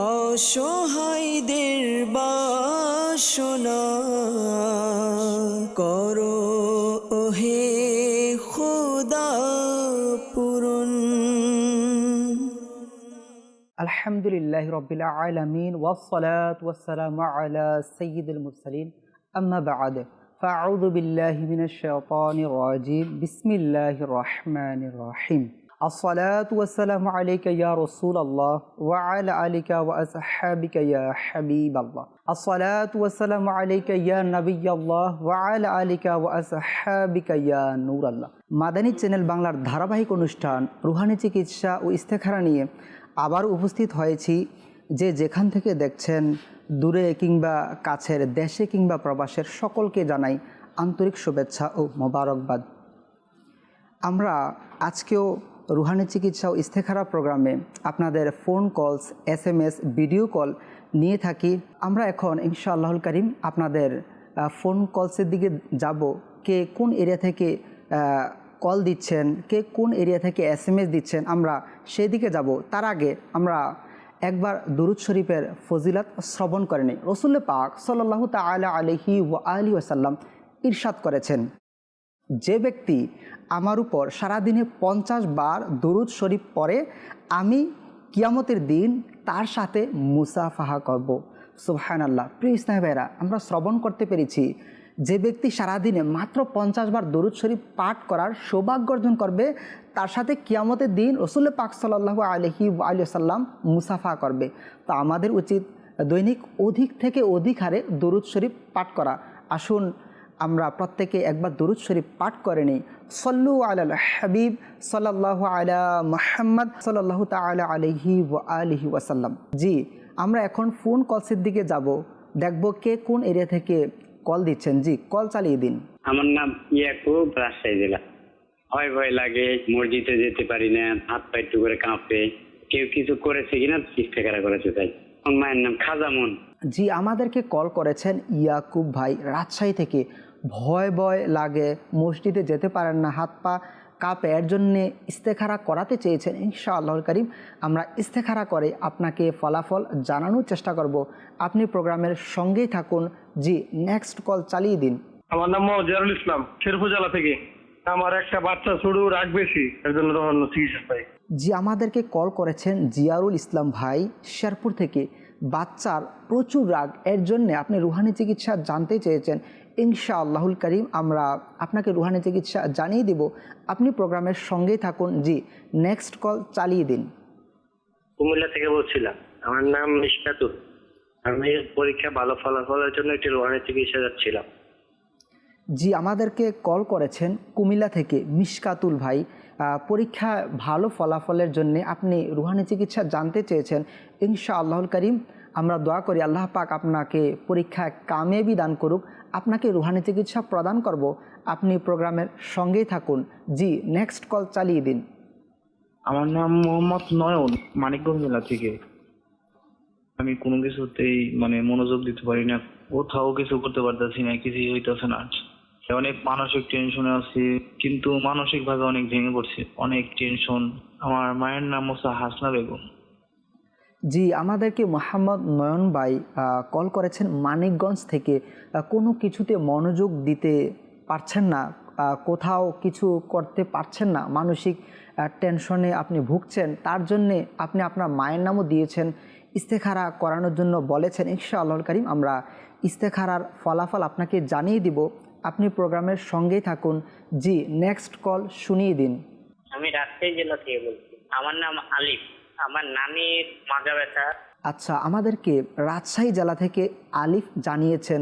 অসহায়দের বাসনা করো ওহে খোদা পূরণ। আলহামদুলিল্লাহি রাব্বিল আলামিন ওয়াসসালাতু ওয়াসসালামু আলা সাইয়্যিদিল মুরসালিন আম্মা বা'দ ফাআউযু বিল্লাহি মিনাশ শাইতানির রাজিম বিসমিল্লাহির রহমানির রহিম। আসসালাতু ওয়াসসালামু আলাইকা ইয়া রাসূলাল্লাহ ওয়া আলা আলিকা ওয়া আসহাবিকা ইয়া হাবিবাল্লাহ। আসসালাতু ওয়াসসালামু আলাইকা ইয়া নাবিয়াল্লাহ ওয়া আলা আলিকা ওয়া আসহাবিকা ইয়া নূরাল্লাহ। মাদানী চ্যানেল বাংলার ধারাবাহিক অনুষ্ঠান রুহানি চিকিৎসা ও ইস্তেখারা নিয়ে আবার উপস্থিত হয়েছি। যে যেখান থেকে দেখছেন, দূরে কিংবা কাছের, দেশে কিংবা প্রবাসের, সকলকে জানাই আন্তরিক শুভেচ্ছা ও মোবারকবাদ। আমরা আজকেও রুহানি চিকিৎসা ও ইস্তেখারা প্রোগ্রামে আপনাদের phone calls, SMS, video call নিয়ে থাকি। আমরা এখন ইনশাআল্লাহুল কারীম আপনাদের ফোন কলসের দিকে যাব। কে কোন এরিয়া থেকে কল দিচ্ছেন, কে কোন এরিয়া থেকে SMS দিচ্ছেন, আমরা সেই দিকে যাব। তার আগে আমরা একবার দুরূদ শরীফের ফজিলত শ্রবণ করে নিই। রাসূল পাক সাল্লাল্লাহু তাআলা আলাইহি ওয়া আলিহি ওয়াসাল্লাম ইরশাদ করেছেন, যে ব্যক্তি আমার উপর সারাদিনে 50 বার দুরূদ শরীফ পড়ে, আমি কিয়ামতের দিন তার সাথে মুসাফাহা করব। সুবহানাল্লাহ। প্রিয় ইসলামী ভাইরা, আমরা শ্রবণ করতে পেরেছি যে ব্যক্তি সারাদিনে মাত্র 50 বার দরুদ শরীফ পাঠ করার সৌভাগ্য অর্জন করবে, তার সাথে কিয়ামতের দিন রাসূল পাক সাল্লাল্লাহু আলাইহি ওয়াসাল্লাম মুসাফা করবে। তো আমাদের উচিত দৈনিক অধিক থেকে অধিক হারে দরুদ শরীফ পাঠ করা। আসুন আমরা প্রত্যেকে একবার দরুদ শরীফ পাঠ করে নিই। সল্লু আলাল হাবিব সাল্লাল্লাহু আলা মুহাম্মদ সাল্লাল্লাহু তাআলা আলাইহি ওয়া আলিহি ওয়াসাল্লাম। জি, আমরা এখন ফোন কলসের দিকে যাব, দেখব কে কোন এরিয়া থেকে কল দিচ্ছেন। জি, কল চালিয়ে দিন। আমার নাম ইয়াকুব, রাজশাহী জেলা। ভয় লাগে, মসজিদে যেতে পারি না, হাত পা একটু করে কাঁপে। কেউ কিছু করেছে কিনা ইস্তেখারা করেছে তাই। আমার মায়ের নাম খাজামুন। জি, আমাদেরকে কল করেছেন ইয়াকুব ভাই রাজশাহী থেকে। ভয় লাগে, মসজিদে যেতে পারেন না, হাত পা কাঁপে, এর জন্যে ইস্তেখারা করাতে চেয়েছেন। ইনশাআল্লাহুল কারীম আমরা ইস্তেখারা করে আপনাকে ফলাফল জানানোর চেষ্টা করব। আপনি প্রোগ্রামের সঙ্গেই থাকুন। জি, নেক্সট কল চালিয়ে দিন। আমার নাম জিয়ারুল ইসলাম, শেরপুর জেলা থেকে। আমার একটা বাচ্চা ছোট, রাগ বেশি, এর জন্য তখন চিকিৎসা পাই। জি, আমাদেরকে কল করেছেন জিয়ারুল ইসলাম ভাই শেরপুর থেকে। বাচ্চার প্রচুর রাগ, এর জন্য আপনি রুহানি চিকিৎসা জানতে চেয়েছেন। ইনশাআল্লাহুল কারীম আমরা আপনাকে রুহানি চিকিৎসা জানিয়ে দেব। আপনি প্রোগ্রামের সঙ্গেই থাকুন। জি, নেক্সট কল চালিয়ে দিন। কুমিল্লা থেকে বলছিলাম। আমার নাম মিশকাতুল। আমি পরীক্ষা ভালো ফলাফলের জন্য একটি রুহানি চিকিৎসা যাচ্ছিলাম। জি, আমাদেরকে কল করেছেন কুমিল্লা থেকে মিশকাতুল ভাই। পরীক্ষা ভালো ফলাফলের জন্য আপনি রুহানি চিকিৎসা জানতে চেয়েছেন। ইনশাআল্লাহুল কারীম আমরা দোয়া করি আল্লাহ পাক আপনাকে পরীক্ষায় কামিয়াবি দান করুক, আপনাকে রুহানি চিকিৎসা প্রদান করব। আপনি প্রোগ্রামের সঙ্গেই থাকুন। জি, নেক্সট কল চালিয়ে দিন। আমার নাম মোহাম্মদ নয়ন, মানিকগঞ্জ জেলা থেকে। আমি কোনো কিছুতেই মনোযোগ দিতে পারি না, কোথাও কিছু করতে পারতেছি না, কিছুই হইতেছে না। অনেক মানসিক টেনশনে আছি, কিন্তু মানসিক ভাবে অনেক ভেঙে পড়ছি, অনেক টেনশন। আমার মায়ের নাম হচ্ছে হাসনা বেগম। জি, আমাদেরকে মোহাম্মদ নয়ন ভাই কল করেছেন মানিকগঞ্জ থেকে। কোনো কিছুতে মনোযোগ দিতে পারছেন না, কোথাও কিছু করতে পারছেন না, মানসিক টেনশনে আপনি ভুগছেন। তার জন্যে আপনি আপনার মায়ের নামও দিয়েছেন, ইস্তেখারা করানোর জন্য বলেছেন। ইনশাআল্লাহুল কারীম আমরা ইস্তেখারার ফলাফল আপনাকে জানিয়ে দিব। আপনি প্রোগ্রামের সঙ্গেই থাকুন। জি, নেক্সট কল শুনিয়ে দিন। আমি রাজশাহী জেলা থেকে বলছি। আমার নাম আলিফ। আমার নানির মাজা ব্যথা। আচ্ছা, আমাদেরকে রাজশাহী জেলা থেকে আলিফ জানিয়েছেন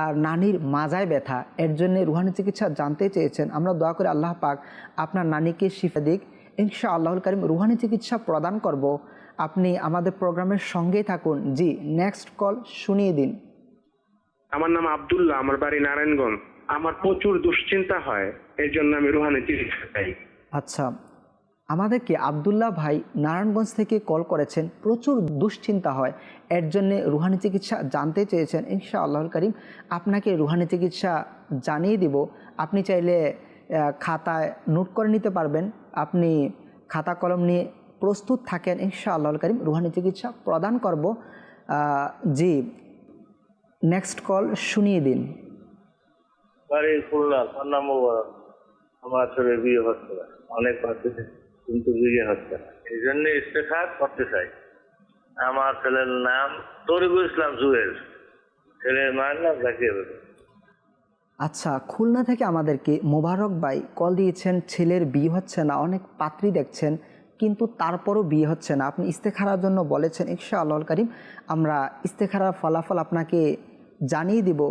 আর নানির মাজায় ব্যথা, এর জন্য রুহানি চিকিৎসা জানতে চেয়েছেন। আমরা দোয়া করে আল্লাহ পাক আপনার নানিকে শিফা দিক। ইনশাআল্লাহুল কারীম রুহানি চিকিৎসা প্রদান করব। আপনি আমাদের প্রোগ্রামের সঙ্গেই থাকুন। জি, নেক্সট কল শুনিয়ে দিন। আমার নাম আব্দুল্লাহ, আমার বাড়ি নারায়ণগঞ্জ। আমার প্রচুর দুশ্চিন্তা হয়, এর জন্য আমি রুহানি চিকিৎসা চাই। আচ্ছা, আমাদেরকে আব্দুল্লাহ ভাই নারায়ণগঞ্জ থেকে কল করেছেন, প্রচুর দুশ্চিন্তা হয়, এর জন্যে রুহানি চিকিৎসা জানতে চেয়েছেন। ইনশাআল্লাহুল কারীম আপনাকে রুহানি চিকিৎসা জানিয়ে দিব। আপনি চাইলে খাতায় নোট করে নিতে পারবেন। আপনি খাতা কলম নিয়ে প্রস্তুত থাকেন ইনশাআল্লাহুল কারীম রুহানি চিকিৎসা প্রদান করব। জি, নেক্সট কল শুনিয়ে দিন। বাড়ি খুলনা, পান্না মোবারক। আমার ছেলে বিয়ে হচ্ছে না, অনেক ভাবতেছে কিন্তু বিয়ে হচ্ছে না, এই জন্য ইস্তেখার করতে চাই। আমার ছেলের নাম তরিকুল ইসলাম জুয়েল, ছেলের মায়ের নাম জাকিয়া বেগম। আচ্ছা, খুলনা থেকে আমাদেরকে মোবারক ভাই কল দিয়েছেন, ছেলের বিয়ে হচ্ছে না, অনেক পাত্রী দেখছেন কিন্তু তারপরও বিয়ে হচ্ছে না। আপনি ইস্তেখারার জন্য বলেছেন, ইনশাআল্লাহুল কারীম আমরা ইস্তেখারার ফলাফল আপনাকে জানিয়ে দিব।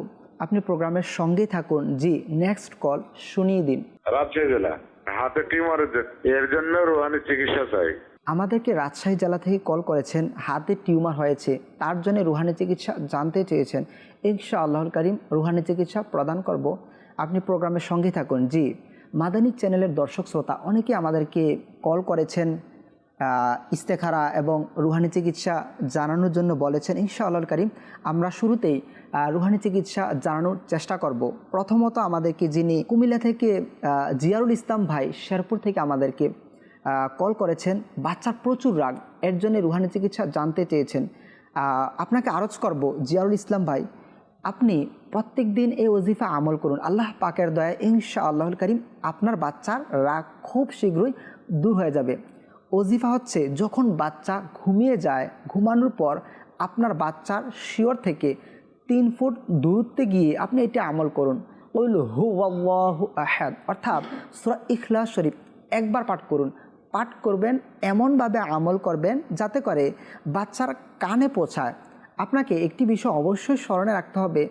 আপনি প্রোগ্রামের সঙ্গেই থাকুন। জি, নেক্সট কল শুনিয়ে দিন। রাজশাহী জেলা, হাতে টিউমার, এর জন্য রুহানি চিকিৎসা চাই। আমাদেরকে রাজশাহী জেলা থেকে কল করেছেন, হাতে টিউমার হয়েছে, তার জন্য রুহানি চিকিৎসা জানতে চেয়েছেন। ইনশাআল্লাহুল কারীম রুহানি চিকিৎসা প্রদান করব। আপনি প্রোগ্রামের সঙ্গে থাকুন। জি, মাদানী চ্যানেলের দর্শক শ্রোতা অনেকে আমাদেরকে কল করেছেন, ইস্তেখারা এবং রুহানি চিকিৎসা জানানোর জন্য বলেছেন। ইনশাআল্লাহুল কারীম আমরা শুরুতেই রুহানি চিকিৎসা জানানোর চেষ্টা করব। প্রথমত আমাদেরকে যিনি কুমিল্লা থেকে জিয়ারুল ইসলাম ভাই শেরপুর থেকে আমাদেরকে কল করেছেন, বাচ্চার প্রচুর রাগ, এর জন্য রুহানি চিকিৎসা জানতে চেয়েছেন। আপনাকে আরজ করব জিয়ারুল ইসলাম ভাই, আপনি প্রত্যেক দিন এই ওজিফা আমল করুন, আল্লাহ পাকের দয়ায় ইনশাআল্লাহুল কারীম আপনার বাচ্চার রাগ খুব শীঘ্রই দূর হয়ে যাবে। ওজিফা হচ্ছে যখন বাচ্চা ঘুমিয়ে যায়, ঘুমানোর পর আপনার বাচ্চার শিয়র থেকে 3 ফুট দূরত্বে গিয়ে আপনি এটি আমল করুন। কুল হুয়াল্লাহু আহাদ অর্থাৎ সূরা ইখলাস শরীফ একবার পাঠ করুন। পাঠ করবেন, এমনভাবে আমল করবেন যাতে করে বাচ্চার কানে পৌঁছায়। আপনাকে একটি বিষয় অবশ্যই স্মরণে রাখতে হবে,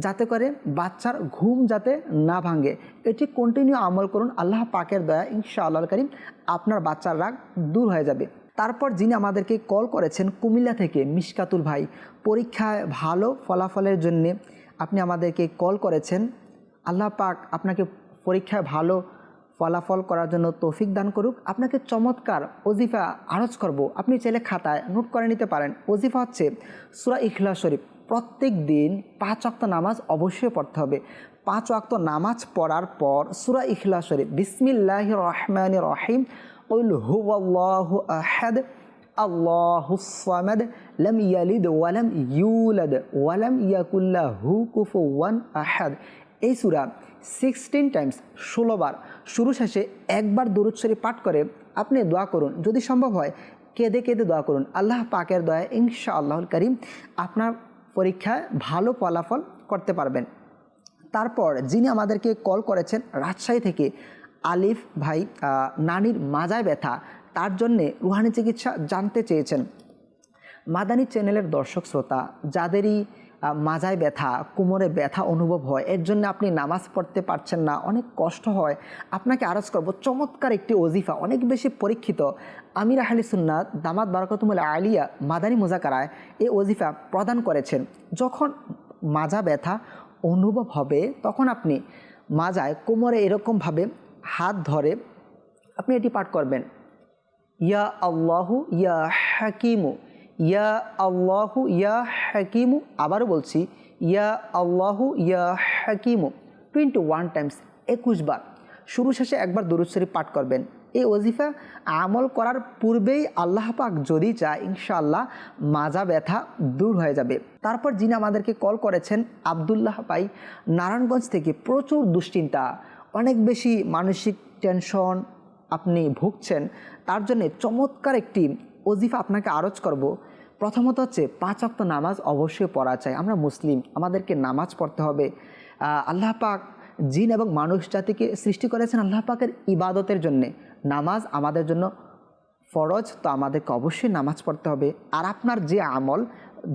যাতে করে বাচ্চার ঘুম যাতে না ভাঙে। এটি কন্টিনিউ আমল করুন, আল্লাহ পাকের দয়া ইনশাআল্লাহুল কারীম আপনার বাচ্চার রাগ দূর হয়ে যাবে। তারপর যিনি আমাদেরকে কল করেছেন কুমিল্লা থেকে মিশকাতুল ভাই, পরীক্ষায় ভালো ফলাফলের জন্যে আপনি আমাদেরকে কল করেছেন। আল্লাহ পাক আপনাকে পরীক্ষায় ভালো ফলাফল করার জন্য তৌফিক দান করুক। আপনাকে চমৎকার ওজিফা আরজ করব, আপনি চাইলে খাতায় নোট করে নিতে পারেন। ওজিফা হচ্ছে সূরা ইখলাস শরীফ প্রত্যেক দিন 5 ওয়াক্ত নামাজ অবশ্যই পড়তে হবে। 5 ওয়াক্ত নামাজ পড়ার পর সূরা ইখলাস শরীফ বিসমিল্লাহির রহমানির রহিম কুল হুয়াল্লাহু আহাদ আল্লাহুস সামাদ লাম ইয়ালিদ ওয়া লাম ইউলাদ ওয়া লাম ইয়াকুল লাহু কুফুওয়ান আহাদ, এই সূরা 16 টাইমস 16 বার শুরু শেষে একবার দুরূদ শরীফ পাঠ করে আপনি দোয়া করুন। যদি সম্ভব হয় কেঁদে কেঁদে দোয়া করুন। আল্লাহ পাকের দয়ায় ইনশাআল্লাহুল কারীম আপনার পরীক্ষায় ভালো ফলাফল করতে পারবেন। তারপর যিনি আমাদেরকে কল করেছেন রাজশাহী থেকে আলিফ ভাই, নানির মাজায় ব্যথা, তার জন্যে রুহানি চিকিৎসা জানতে চেয়েছেন। মাদানী চ্যানেলের দর্শক শ্রোতা যাদেরই মাজায় ব্যথা, কোমরে ব্যথা অনুভব হয়, এর জন্য আপনি নামাজ পড়তে পারছেন না, অনেক কষ্ট হয়, আপনাকে আরজ করব চমৎকার একটি ওজিফা, অনেক বেশি পরীক্ষিত। আমির আহলে সুন্নাত দামাত বারাকাতুহুল আলিয়া মাদানী মুজাকারায় এই ওজিফা প্রদান করেছেন। যখন মাজা ব্যথা অনুভব হবে তখন আপনি মাজায় কোমরে এরকমভাবে হাত ধরে আপনি এটি পাঠ করবেন, ইয়া আল্লাহু ইয়া হাকিমু, ইয়া আল্লাহু ইয়া হাকিমু। আবারও বলছি, ইয়া আল্লাহু ইয়া হাকিমু 21 টাইমস 21 বার। শুরু শেষে একবার দুরূদ শরীফ পাঠ করবেন। এই ওজিফা আমল করার পূর্বেই আল্লাহ পাক যদি চায় ইনশাআল্লাহ মাজা ব্যথা দূর হয়ে যাবে। তারপর যিনি আমাদেরকে কল করেছেন আব্দুল্লাহ ভাই নারায়ণগঞ্জ থেকে, প্রচুর দুশ্চিন্তা, অনেক বেশি মানসিক টেনশন আপনি ভুগছেন, তার জন্য চমৎকার একটি ওজিফা আপনাকে আরজ করব। প্রথমত হচ্ছে 5 ওয়াক্ত নামাজ অবশ্যই পড়া চাই। আমরা মুসলিম, আমাদেরকে নামাজ পড়তে হবে। আল্লাহ পাক জিন এবং মানুষ জাতিকে সৃষ্টি করেছেন আল্লাহ পাকের ইবাদতের জন্যে। নামাজ আমাদের জন্য ফরজ, তো আমাদেরকে অবশ্যই নামাজ পড়তে হবে। আর আপনার যে আমল,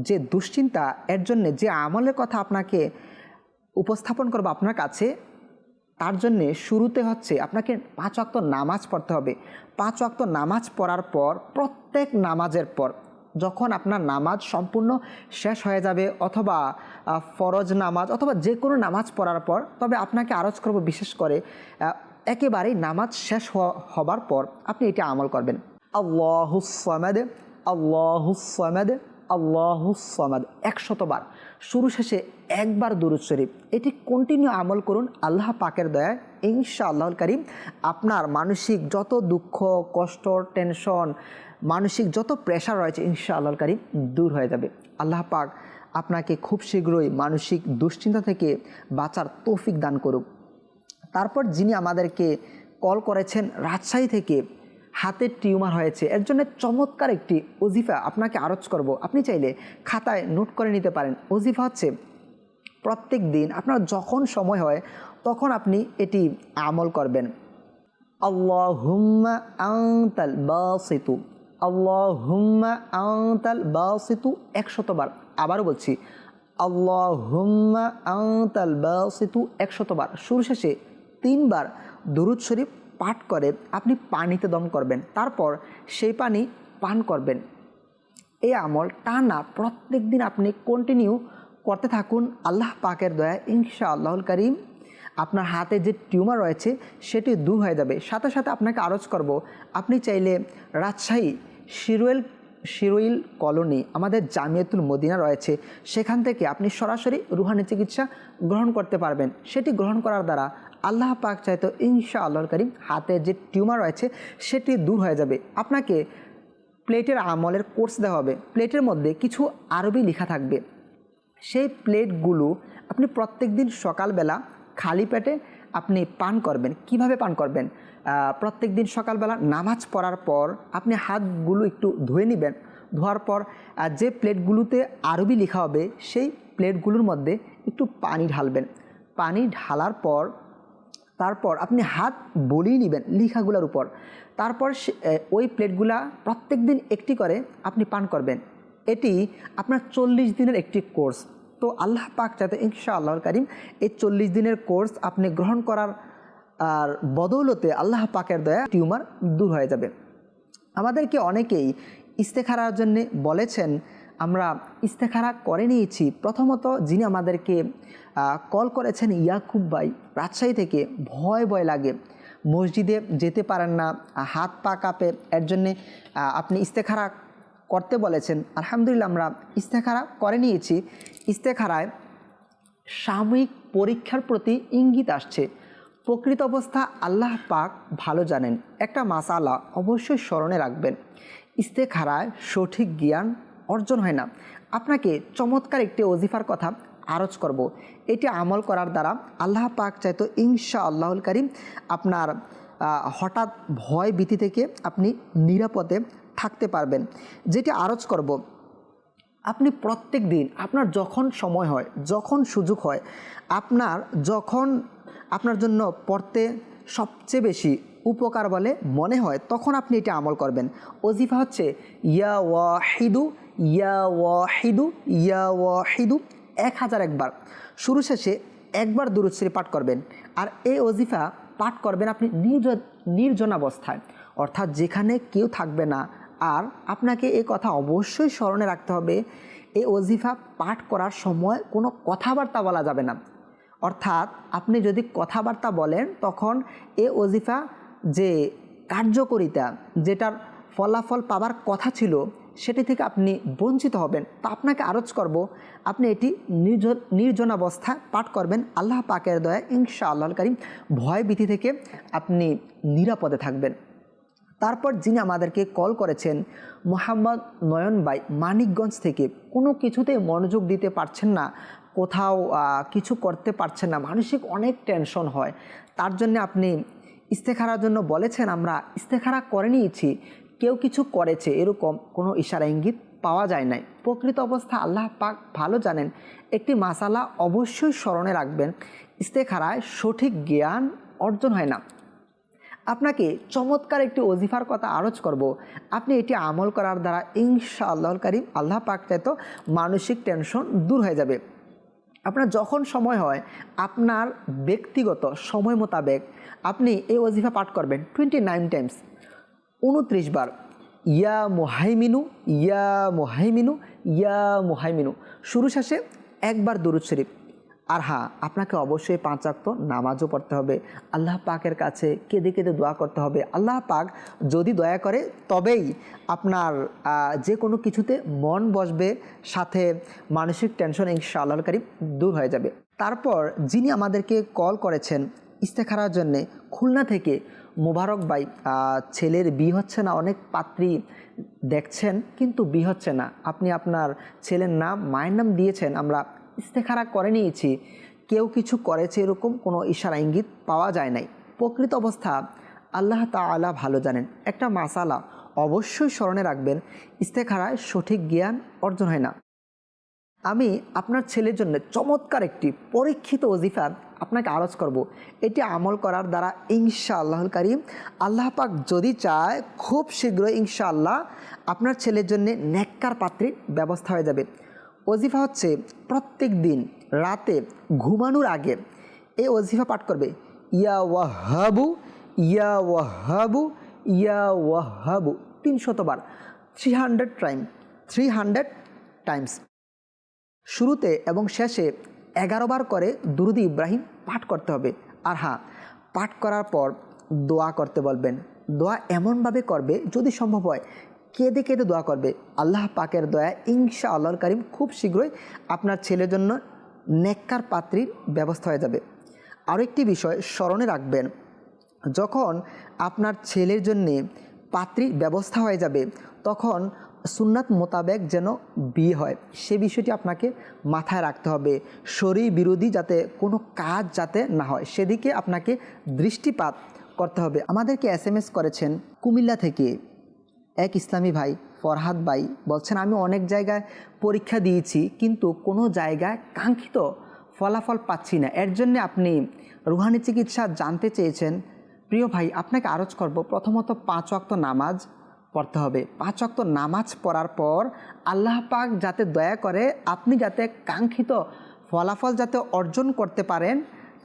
যে দুশ্চিন্তা, এর জন্যে যে আমলের কথা আপনাকে উপস্থাপন করবো আপনার কাছে, তার জন্যে শুরুতে হচ্ছে আপনাকে 5 ওয়াক্ত নামাজ পড়তে হবে। 5 ওয়াক্ত নামাজ পড়ার পর প্রত্যেক নামাজের পর যখন আপনার নামাজ সম্পূর্ণ শেষ হয়ে যাবে, অথবা ফরজ নামাজ অথবা যে কোনো নামাজ পড়ার পর, তবে আপনাকে আরজ করব বিশেষ করে একেবারেই নামাজ শেষ হবার পর আপনি এটা আমল করবেন, আল্লাহুস সামাদ আল্লাহুস সামাদ আল্লাহুস সামাদ 100 বার। শুরু শেষে একবার দুরূদ শরীফ, এটি কন্টিনিউ আমল করুন। আল্লাহ পাকের দয়ায় ইনশাআল্লাহুল কারীম আপনার মানসিক যত দুঃখ, কষ্ট, টেনশন, মানসিক যত প্রেশার রয়েছে ইনশাআল্লাহ কারীম দূর হয়ে যাবে। আল্লাহ পাক আপনাকে খুব শীঘ্রই মানসিক দুশ্চিন্তা থেকে বাঁচার তৌফিক দান করুক। তারপর যিনি আমাদেরকে কল করেছেন রাজশাহী থেকে, হাতের টিউমার হয়েছে, এর জন্য চমৎকার একটি ওজিফা আপনাকে আরজ করব। আপনি চাইলে খাতায় নোট করে নিতে পারেন। ওজিফা হচ্ছে প্রত্যেক দিন আপনার যখন সময় হয় তখন আপনি এটি আমল করবেন। আল্লাহুম্মা আনতাল বাসিতু, আল্লাহুম্মা আনতাল বাসিতু 100 বার। আবারও বলছি, আল্লাহুম্মা আনতাল বাসিতু 100 বার। শুরু শেষে 3 বার দুরূদ শরীফ পাঠ করে আপনি পানিতে দম করবেন, তারপর সেই পানি পান করবেন। এই আমল টানা প্রত্যেক দিন আপনি কন্টিনিউ করতে থাকুন। আল্লাহ পাকের দয়া ইনশাআল্লাহুল কারীম আপনার হাতে যে টিউমার রয়েছে সেটি দূর হয়ে যাবে। সাথে সাথে আপনাকে আরজ করব, আপনি চাইলে রাজশাহী শিরোইল কলোনি আমাদের জামিয়াতুল মদিনা রয়েছে, সেখান থেকে আপনি সরাসরি রুহানি চিকিৎসা গ্রহণ করতে পারবেন। সেটি গ্রহণ করার দ্বারা আল্লাহ পাক চাইতো ইনশাআল্লাহুল কারীম হাতের যে টিউমার রয়েছে সেটি দূর হয়ে যাবে। আপনাকে প্লেটের আমলের কোর্স দেওয়া হবে। প্লেটের মধ্যে কিছু আরবি লেখা থাকবে, সেই প্লেটগুলো আপনি প্রত্যেক দিন সকালবেলা খালি পেটে আপনি পান করবেন। কিভাবে পান করবেন? প্রত্যেক দিন সকালবেলা নামাজ পড়ার পর আপনি হাতগুলো একটু ধুয়ে নেবেন। ধোয়ার পর যে প্লেটগুলোতে আরবি লেখা হবে সেই প্লেটগুলোর মধ্যে একটু পানি ঢালবেন। পানি ঢালার পর তারপর আপনি হাত বলিয়ে নেবেন লেখাগুলোর উপর। তারপর ওই প্লেটগুলা প্রত্যেক দিন একটি করে আপনি পান করবেন। এটি আপনার 40 দিনের একটি কোর্স। তো আল্লাহ পাক চাইতে ইনশাআল্লাহুল কারীম এই 40 দিনের কোর্স আপনি গ্রহণ করার আর বদৌলতে আল্লাহ পাকের দয়া টিউমার দূর হয়ে যাবে। আমাদেরকে অনেকেই ইস্তেখারার জন্য বলেছেন, আমরা ইস্তেখারা করে নিয়েছি। প্রথমত যিনি আমাদেরকে কল করেছেন ইয়াকুব ভাই রাজশাহী থেকে, ভয় লাগে, মসজিদে যেতে পারেন না, হাত পা কাঁপে, এর জন্যে আপনি ইস্তেখারা করতে বলেছেন। আলহামদুলিল্লাহ আমরা ইস্তেখারা করে নিয়েছি। ইস্তেখারায় সাময়িক পরীক্ষার প্রতি ইঙ্গিত আসছে। প্রকৃত অবস্থা আল্লাহ পাক ভালো জানেন। একটা মাসালা অবশ্যই স্মরণে রাখবেন, ইস্তেখারায় সঠিক জ্ঞান অর্জন হয় না। আপনাকে চমৎকার একটি ওজিফার কথা আরজ করব। এটি আমল করার দ্বারা আল্লাহ পাক চাইতো ইনশাআল্লাহুল কারীম আপনার হঠাৎ ভয় ভীতি থেকে আপনি নিরাপদে থাকতে পারবেন। যেটি আরজ করব, আপনি প্রত্যেক দিন আপনার যখন সময় হয়, যখন সুযোগ হয়, আপনার জন্য পড়তে সবচেয়ে বেশি উপকার বলে মনে হয়, তখন আপনি এটি আমল করবেন। ওজিফা হচ্ছে ইয়া ওয়াহিদু ইয়া ওয়াহিদু ইয়া ওয়াহিদু 1001 বার। শুরু শেষে একবার দুরূদ শরীফ পাঠ করবেন। আর এই ওজিফা পাঠ করবেন আপনি নির্জন অবস্থায়, অর্থাৎ যেখানে কেউ থাকবে না। আর আপনাকে এই কথা অবশ্যই স্মরণে রাখতে হবে, এই ওজিফা পাঠ করার সময় কোনো কথাবার্তা বলা যাবে না। অর্থাৎ আপনি যদি কথাবার্তা বলেন তখন এই ওজিফা যে কার্যকরিতা, যেটার ফলাফল পাবার কথা ছিল, সেটি থেকে আপনি বঞ্চিত হবেন। তা আপনাকে আরজ করব, আপনি এটি নির্জন অবস্থায় পাঠ করবেন। আল্লাহ পাকের দয়া ইনশাআল্লাহুল কারীম ভয় ভীতি থেকে আপনি নিরাপদে থাকবেন। তারপর যিনি আমাদেরকে কল করেছেন মোহাম্মদ নয়ন ভাই মানিকগঞ্জ থেকে, কোনো কিছুতে মনোযোগ দিতে পারছেন না, কোথাও কিছু করতে পারছেন না, মানসিক অনেক টেনশন হয়, তার জন্য আপনি ইস্তেখারার জন্য বলেছেন। আমরা ইস্তেখারা করে নিয়েছি, কেউ কিছু করেছে এরকম কোনো ইশারা ইঙ্গিত পাওয়া যায় নাই। প্রকৃত অবস্থা আল্লাহ পাক ভালো জানেন। একটি মাসালা অবশ্যই স্মরণে রাখবেন, ইস্তেখারায় সঠিক জ্ঞান অর্জন হয় না। আপনাকে চমৎকার একটি ওজিফার কথা আরজ করব, আপনি এটি আমল করার দ্বারা ইনশাআল্লাহুল কারীম আল্লাহ পাক চাইতো মানসিক টেনশন দূর হয়ে যাবে। আপনার যখন সময় হয়, আপনার ব্যক্তিগত সময় মোতাবেক আপনি এই ওজিফা পাঠ করবেন 29 টাইমস, 29 বার। ইয়া মুহাইমিনু ইয়া মুহাইমিনু ইয়া মুহাইমিনু। শুরু শেষে একবার দুরূদ শরীফ। আর হ্যাঁ, আপনাকে অবশ্যই 5 ওয়াক্ত নামাজও পড়তে হবে, আল্লাহ পাকের কাছে কেঁদে কেঁদে দোয়া করতে হবে। আল্লাহ পাক যদি দয়া করে তবেই আপনার যে কোনো কিছুতে মন বসবে, সাথে মানসিক টেনশন ইনশাআল্লাহুল কারীম দূর হয়ে যাবে। তারপর যিনি আমাদেরকে কল করেছেন ইস্তেখারার জন্যে খুলনা থেকে, মোবারক ভাই, ছেলের বিয়ে হচ্ছে না, অনেক পাত্রী দেখছেন কিন্তু বিয়ে হচ্ছে না, আপনি আপনার ছেলের নাম মায়ের নাম দিয়েছেন, আমরা ইস্তেখারা করে নিয়েছি, কেউ কিছু করেছে এরকম কোনো ইশারা ইঙ্গিত পাওয়া যায় নাই। প্রকৃত অবস্থা আল্লাহ তাআলা ভালো জানেন। একটা মাসালা অবশ্যই স্মরণে রাখবেন, ইস্তেখারায় সঠিক জ্ঞান অর্জন হয় না। আমি আপনার ছেলের জন্য চমৎকার একটি পরীক্ষিত ওজিফা আপনাকে আরজ করব। এটি আমল করার দ্বারা ইনশাআল্লাহুল কারীম আল্লাহ পাক যদি চায় খুব শীঘ্রই ইনশাআল্লাহ আপনার ছেলের জন্য নেককার পাত্রীর ব্যবস্থা হয়ে যাবে। ওজিফা হচ্ছে প্রত্যেক দিন রাতে ঘুমানোর আগে এই ওজিফা পাঠ করবে, ইয়া ওয়াহাবু ইয়া ওয়াহাবু ইয়া ওয়াহাবু 300 বার, 300 টাইমস। শুরুতে এবং শেষে 11 বার করে দুরুদ ইব্রাহিম পাঠ করতে হবে। আর হ্যাঁ, পাঠ করার পর দোয়া করতে বলবেন। দোয়া এমনভাবে করবে যদি সম্ভব হয় কেঁদে কেঁদে দোয়া করবে। আল্লাহ পাকের দয়া ইনশাআল্লাহুল কারীম খুব শীঘ্রই আপনার ছেলের জন্য নেককার পাত্রীর ব্যবস্থা হয়ে যাবে। আরও একটি বিষয় স্মরণে রাখবেন, যখন আপনার ছেলের জন্যে পাত্রীর ব্যবস্থা হয়ে যাবে তখন সুন্নাত মোতাবেক যেন বিয়ে হয় সে বিষয়টি আপনাকে মাথায় রাখতে হবে। শরীর বিরোধী যাতে কোনো কাজ যাতে না হয় সেদিকে আপনাকে দৃষ্টিপাত করতে হবে। আমাদেরকে SMS করেছেন কুমিল্লা থেকে এক ইসলামী ভাই ফরহাদ ভাই, বলছেন আমি অনেক জায়গায় পরীক্ষা দিয়েছি কিন্তু কোনো জায়গায় কাঙ্ক্ষিত ফলাফল পাচ্ছি না, এর জন্য আপনি রুহানি চিকিৎসা জানতে চেয়েছেন। প্রিয় ভাই, আপনাকে আরজ করব, প্রথমত 5 ওয়াক্ত নামাজ পড়তে হবে। 5 ওয়াক্ত নামাজ পড়ার পর আল্লাহ পাক যাতে দয়া করে আপনি যাতে কাঙ্ক্ষিত ফলাফল যাতে অর্জন করতে পারেন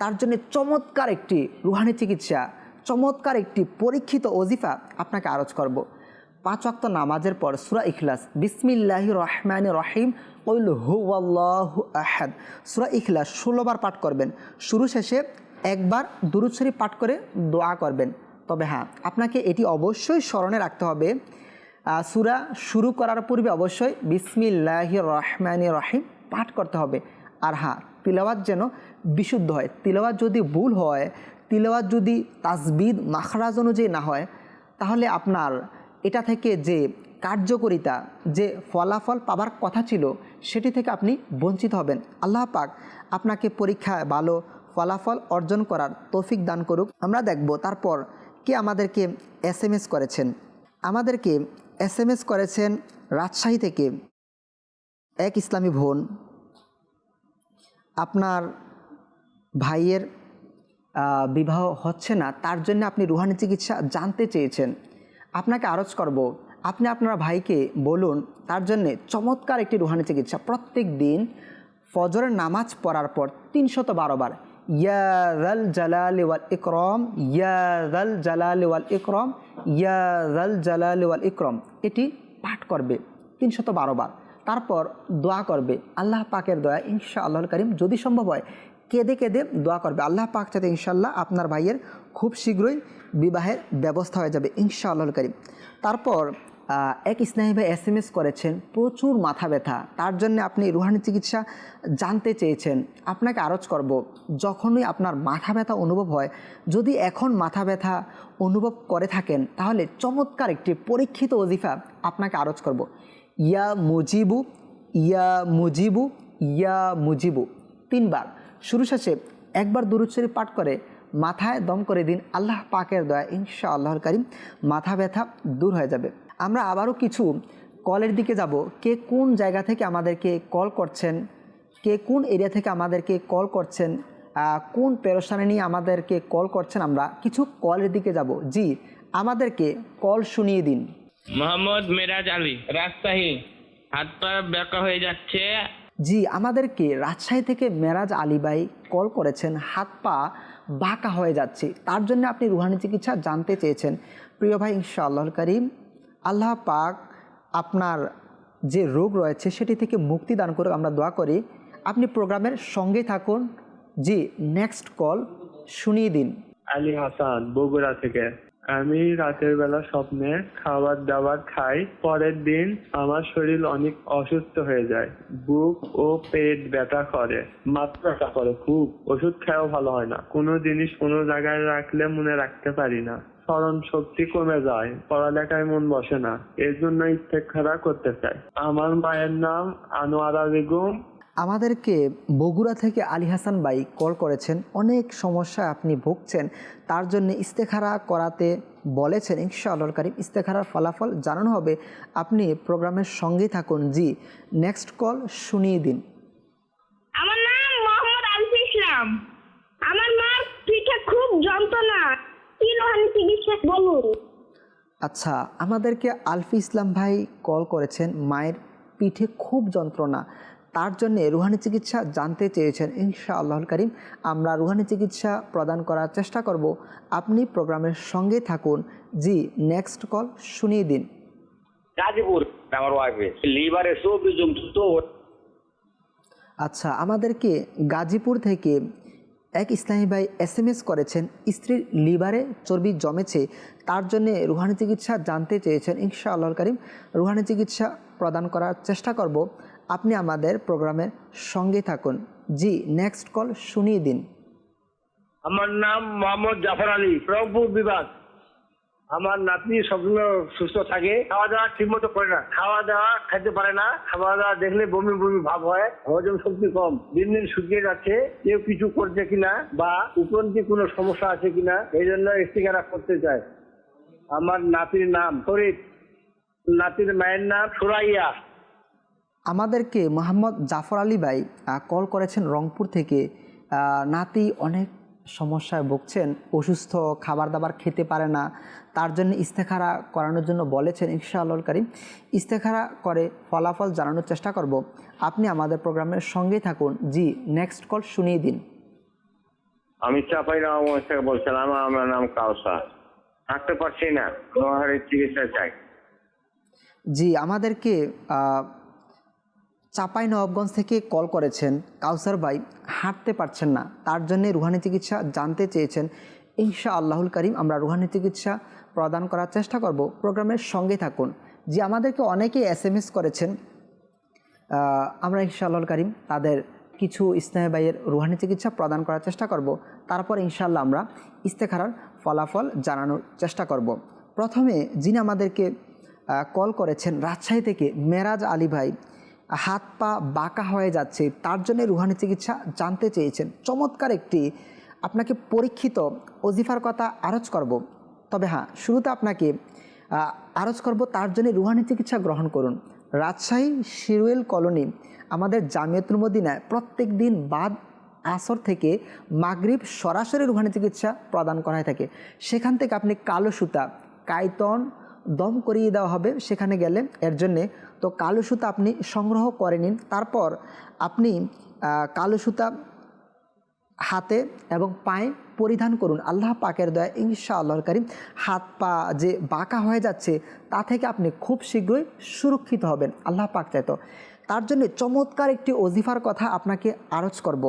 তার জন্য চমৎকার একটি রুহানি চিকিৎসা, চমৎকার একটি পরীক্ষিত ওজিফা আপনাকে আরজ করব। 5 ওয়াক্ত নামাজের পর সূরা ইখলাস, বিসমিল্লাহির রহমানির রহিম, কুল হুয়াল্লাহু আহাদ, সূরা ইখলাস 16 বার পাঠ করবেন। শুরু শেষে একবার দুরূদ শরীফ পাঠ করে দোয়া করবেন। তবে হ্যাঁ, আপনাকে এটি অবশ্যই স্মরণে রাখতে হবে, সূরা শুরু করার পূর্বে অবশ্যই বিসমিল্লাহির রহমানির রহিম পাঠ করতে হবে। আর হ্যাঁ, তিলাওয়াত যেন বিশুদ্ধ হয়। তিলাওয়াত যদি ভুল হয়, তিলাওয়াত যদি তাসবিদ মাখরাজ অনুযায়ী না হয়, তাহলে আপনার এটা থেকে যে কার্যকরিতা, যে ফলাফল পাবার কথা ছিল সেটি থেকে আপনি বঞ্চিত হবেন। আল্লাহ পাক আপনাকে পরীক্ষায় ভালো ফলাফল অর্জন করার তৌফিক দান করুক। আমরা দেখব তারপর কে আমাদেরকে SMS করেছেন। আমাদেরকে SMS করেছেন রাজশাহী থেকে এক ইসলামী বোন। আপনার ভাইয়ের বিবাহ হচ্ছে না, তার জন্য আপনি রুহানি চিকিৎসা জানতে চেয়েছেন। আপনাকে আরজ করব, আপনি আপনার ভাইকে বলুন তার জন্যে চমৎকার একটি রুহানি চিকিৎসা। প্রত্যেক দিন ফজরের নামাজ পড়ার পর 312 বার ইয়া যাল জালালি ওয়াল ইকরাম, ইয়া যাল জালালি ওয়াল ইকরাম, ইয়া যাল জালালি ওয়াল ইকরাম এটি পাঠ করবে 312 বার। তারপর দোয়া করবে, আল্লাহ পাকের দয়া ইনশাআল্লাহুল কারীম যদি সম্ভব হয় কেঁদে কেঁদে দোয়া করবে। আল্লাহ পাক যাতে ইনশাআল্লাহ আপনার ভাইয়ের খুব শীঘ্রই বিবাহের ব্যবস্থা হয়ে যাবে ইনশাআল্লাহুল কারীম। তারপর এক ইসলামী ভাই SMS করেছেন প্রচুর মাথা ব্যথা, তার জন্য আপনি রুহানি চিকিৎসা জানতে চেয়েছেন। আপনাকে আরজ করব, যখনই আপনার মাথা ব্যথা অনুভব হয়, যদি এখন মাথা ব্যথা অনুভব করে থাকেন তাহলে চমৎকার একটি পরীক্ষিত ওজিফা আপনাকে আরজ করব, ইয়া মুজিবু ইয়া মুজিবু ইয়া মুজিবু 3 বার। শুরু শেষে একবার দুরূদ শরীফ পাঠ করে মাথায় দম করে দিন। আল্লাহ পাকের দয়া ইনশাআল্লাহুল কারীম মাথা ব্যথা দূর হয়ে যাবে। আমরা আবারও কিছু কলের দিকে যাব। কে কোন জায়গা থেকে আমাদেরকে কল করছেন, কে কোন এরিয়া থেকে আমাদেরকে কল করছেন, কোন পেরেশানি নিয়ে আমাদেরকে কল করছেন, আমরা কিছু কলের দিকে যাব। জি, আমাদেরকে কল শুনিয়ে দিন। মোহাম্মদ মেরাজ আলী, রাজশাহী। হাত পা ব্যাকা হয়ে যাচ্ছে। জি, আমাদেরকে রাজশাহী থেকে মেরাজ আলী ভাই কল করেছেন, হাত পা বাঁকা হয়ে যাচ্ছে, তার জন্য আপনি রুহানি চিকিৎসা জানতে চেয়েছেন। প্রিয় ভাই, ইনশাআল্লাহুল কারীম আল্লাহ পাক আপনার যে রোগ রয়েছে সেটি থেকে মুক্তি দান করুক, আমরা দোয়া করি। আপনি প্রোগ্রামের সঙ্গে থাকুন। জি, নেক্সট কল শুনিয়ে দিন। আলী হাসান, বগুড়া থেকে। আমি রাতের বেলা স্বপ্নে খাবার দাবার খাই, পরের দিন আমার শরীর অনেক অসুস্থ হয়ে যায়, বুক ও পেট ব্যথা করে, মাথা ব্যথা করে খুব, ওষুধ খেয়েও ভালো হয় না, কোনো জিনিস কোনো জায়গায় রাখলে মনে রাখতে পারি না, স্মরণ শক্তি কমে যায়, পড়ালেখায় মন বসে না, এর জন্য ইস্তেখারা করতে চাই। আমার মায়ের নাম আনোয়ারা বেগম। আমাদেরকে বগুড়া থেকে আলী হাসান ভাই কল করেছেন, অনেক সমস্যায় আপনি ভুগছেন, তার জন্য ইস্তেখারা করাতে বলেছেন। ইনশাআল্লাহ কারীম ইস্তেখারার ফলাফল জানানো হবে, আপনি প্রোগ্রামের সঙ্গেই থাকুন। জি, নেক্সট কল শুনিয়ে দিন। আমার নাম মোহাম্মদ আলফি ইসলাম। আমার মার পিঠে খুব যন্ত্রণা, কি রোহানি চিকিৎসা বলুন। আচ্ছা, আমাদেরকে আলফি ইসলাম ভাই কল করেছেন, মায়ের পিঠে খুব যন্ত্রণা, তার জন্যে রুহানি চিকিৎসা জানতে চেয়েছেন। ইনশাআল্লাহুল কারীম আমরা রুহানি চিকিৎসা প্রদান করার চেষ্টা করব, আপনি প্রোগ্রামের সঙ্গে থাকুন। জি, নেক্সট কল শুনিয়ে দিন। গাজীপুর, আমার ওয়াইফে লিভারে 24 তো। আচ্ছা, আমাদেরকে গাজীপুর থেকে এক ইসলামী ভাই SMS করেছেন, স্ত্রীর লিভারে চর্বি জমেছে, তার জন্যে রুহানি চিকিৎসা জানতে চেয়েছেন। ইনশাআল্লাহুল কারীম রুহানি চিকিৎসা প্রদান করার চেষ্টা করব, আপনি আমাদের প্রোগ্রামের সঙ্গে থাকুন। জি, নেক্সট কল শুনিয়ে দিন। আমার নাম মোহাম্মদ জাফর আলী, রংপুর বিভাগ। আমার নাতনি সবসময় সুস্থ থাকে, খাওয়া দাওয়া ঠিক মতো করে না, খাওয়া দাওয়া খাইতে পারে না, খাওয়া দাওয়া দেখলে বমি বমি ভাব হয়, হজম শক্তি কম, দিন দিন শুকিয়ে যাচ্ছে, কেউ কিছু করছে কিনা বা উপরন্তি কোনো সমস্যা আছে কিনা, এই জন্য ইস্তেখারা করতে চাই। আমার নাতির নাম ফরিদ, নাতির মায়ের নাম সুরাইয়া। আমাদেরকে মোহাম্মদ জাফর আলী ভাই কল করেছেন রংপুর থেকে, নাতি অনেক সমস্যায় ভুগছেন, অসুস্থ, খাবার দাবার খেতে পারে না, তার জন্য ইস্তেখারা করানোর জন্য বলেছেন। ইনশাআল্লাহুল কারীম ইস্তেখারা করে ফলাফল জানানোর চেষ্টা করব, আপনি আমাদের প্রোগ্রামের সঙ্গেই থাকুন। জি, নেক্সট কল শুনিয়ে দিন। আমি চাঁপাইনবাবগঞ্জ থেকে বলছিলাম, আমার নাম কাউসার, থাকতে পারছি না, রোহানি চিকিৎসা চাই। জি, আমাদেরকে চাঁপাইনবাবগঞ্জ থেকে কল করেছেন কাউসার ভাই, হাঁটতে পারছেন না, তার জন্য রুহানি চিকিৎসা জানতে চেয়েছেন। ইনশাআল্লাহুল কারীম আমরা রুহানি চিকিৎসা প্রদান করার চেষ্টা করব, প্রোগ্রামের সঙ্গে থাকুন। জি, আমাদেরকে অনেকেই SMS করেছেন, আমরা ইনশাআল্লাহুল কারীম তাদের কিছু ইসলামী ভাইয়ের রুহানি চিকিৎসা প্রদান করার চেষ্টা করব, তারপর ইনশাআল্লাহ আমরা ইস্তেখারার ফলাফল জানানোর চেষ্টা করব। প্রথমে যিনি আমাদেরকে কল করেছেন রাজশাহী থেকে মেরাজ আলী ভাই, হাত পা বাঁকা হয়ে যাচ্ছে, তার জন্য রুহানি চিকিৎসা জানতে চেয়েছেন। চমৎকার একটি আপনাকে পরীক্ষিত ওজিফার কথা আরজ করব, তবে হ্যাঁ, শুরুতে আপনাকে আরজ করব, তার জন্য রুহানি চিকিৎসা গ্রহণ করুন। রাজশাহী শিরুয়েল কলোনি আমাদের জামিয়াতুল মদিনায় প্রত্যেক দিন বাদ আসর থেকে মাগরিব সরাসরি রুহানি চিকিৎসা প্রদান করা হয়ে থাকে। সেখান থেকে আপনি কালো সুতা, কায়তন দম করিয়ে দেওয়া হবে সেখানে গেলে, এর জন্যে তো কালো সুতা আপনি সংগ্রহ করে নিন। তারপর আপনি কালো সুতা হাতে এবং পায়ে পরিধান করুন। আল্লাহ পাকের দয়া ইনশাআল্লাহুল কারীম হাত পা যে বাঁকা হয়ে যাচ্ছে তা থেকে আপনি খুব শীঘ্রই সুরক্ষিত হবেন, আল্লাহ পাক চাইতো। তার জন্য চমৎকার একটি ওজিফার কথা আপনাকে আরজ করব।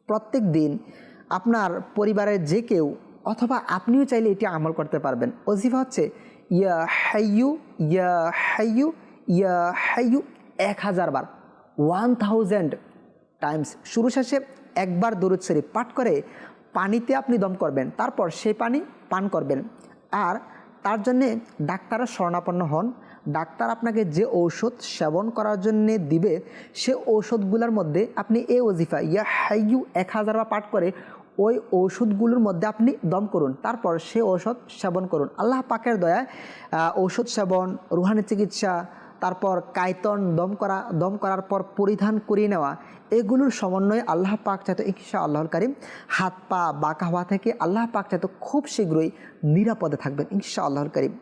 প্রত্যেক দিন আপনার পরিবারের যে কেউ অথবা আপনিও চাইলে এটি আমল করতে পারবেন। ওজিফা হচ্ছে ইয়া হাইয়ু ইয়া হাইয়ু ইয়া হাইয়ু 1000 বার, 1000 টাইমস। শুরু শেষে একবার দরুদ শরীফ পাঠ করে পানিতে আপনি দম করবেন, তারপর সেই পানি পান করবেন। আর তার জন্যে ডাক্তারের শরণাপন্ন হন। ডাক্তার আপনাকে যে ঔষধ সেবন করার জন্যে দিবে, সে ঔষধগুলোর মধ্যে আপনি এই ওজিফা ইয়া হাইয়ু 1000 বার পাঠ করে ওই ঔষধগুলোর মধ্যে আপনি দম করুন, তারপর সে ঔষধ সেবন করুন। আল্লাহ পাকের দয়ায় ঔষধ সেবন, রুহানি চিকিৎসা, তারপর কায়তন দম করার পর পরিধান করিয়ে নেওয়া, এগুলোর সমন্বয়ে আল্লাহ পাক চাইতো ইনশাআল্লাহুল কারীম হাত পা বাঁকা হওয়া থেকে আল্লাহ পাক চাইতো খুব শীঘ্রই নিরাপদে থাকবেন ইনশাআল্লাহুল কারীম।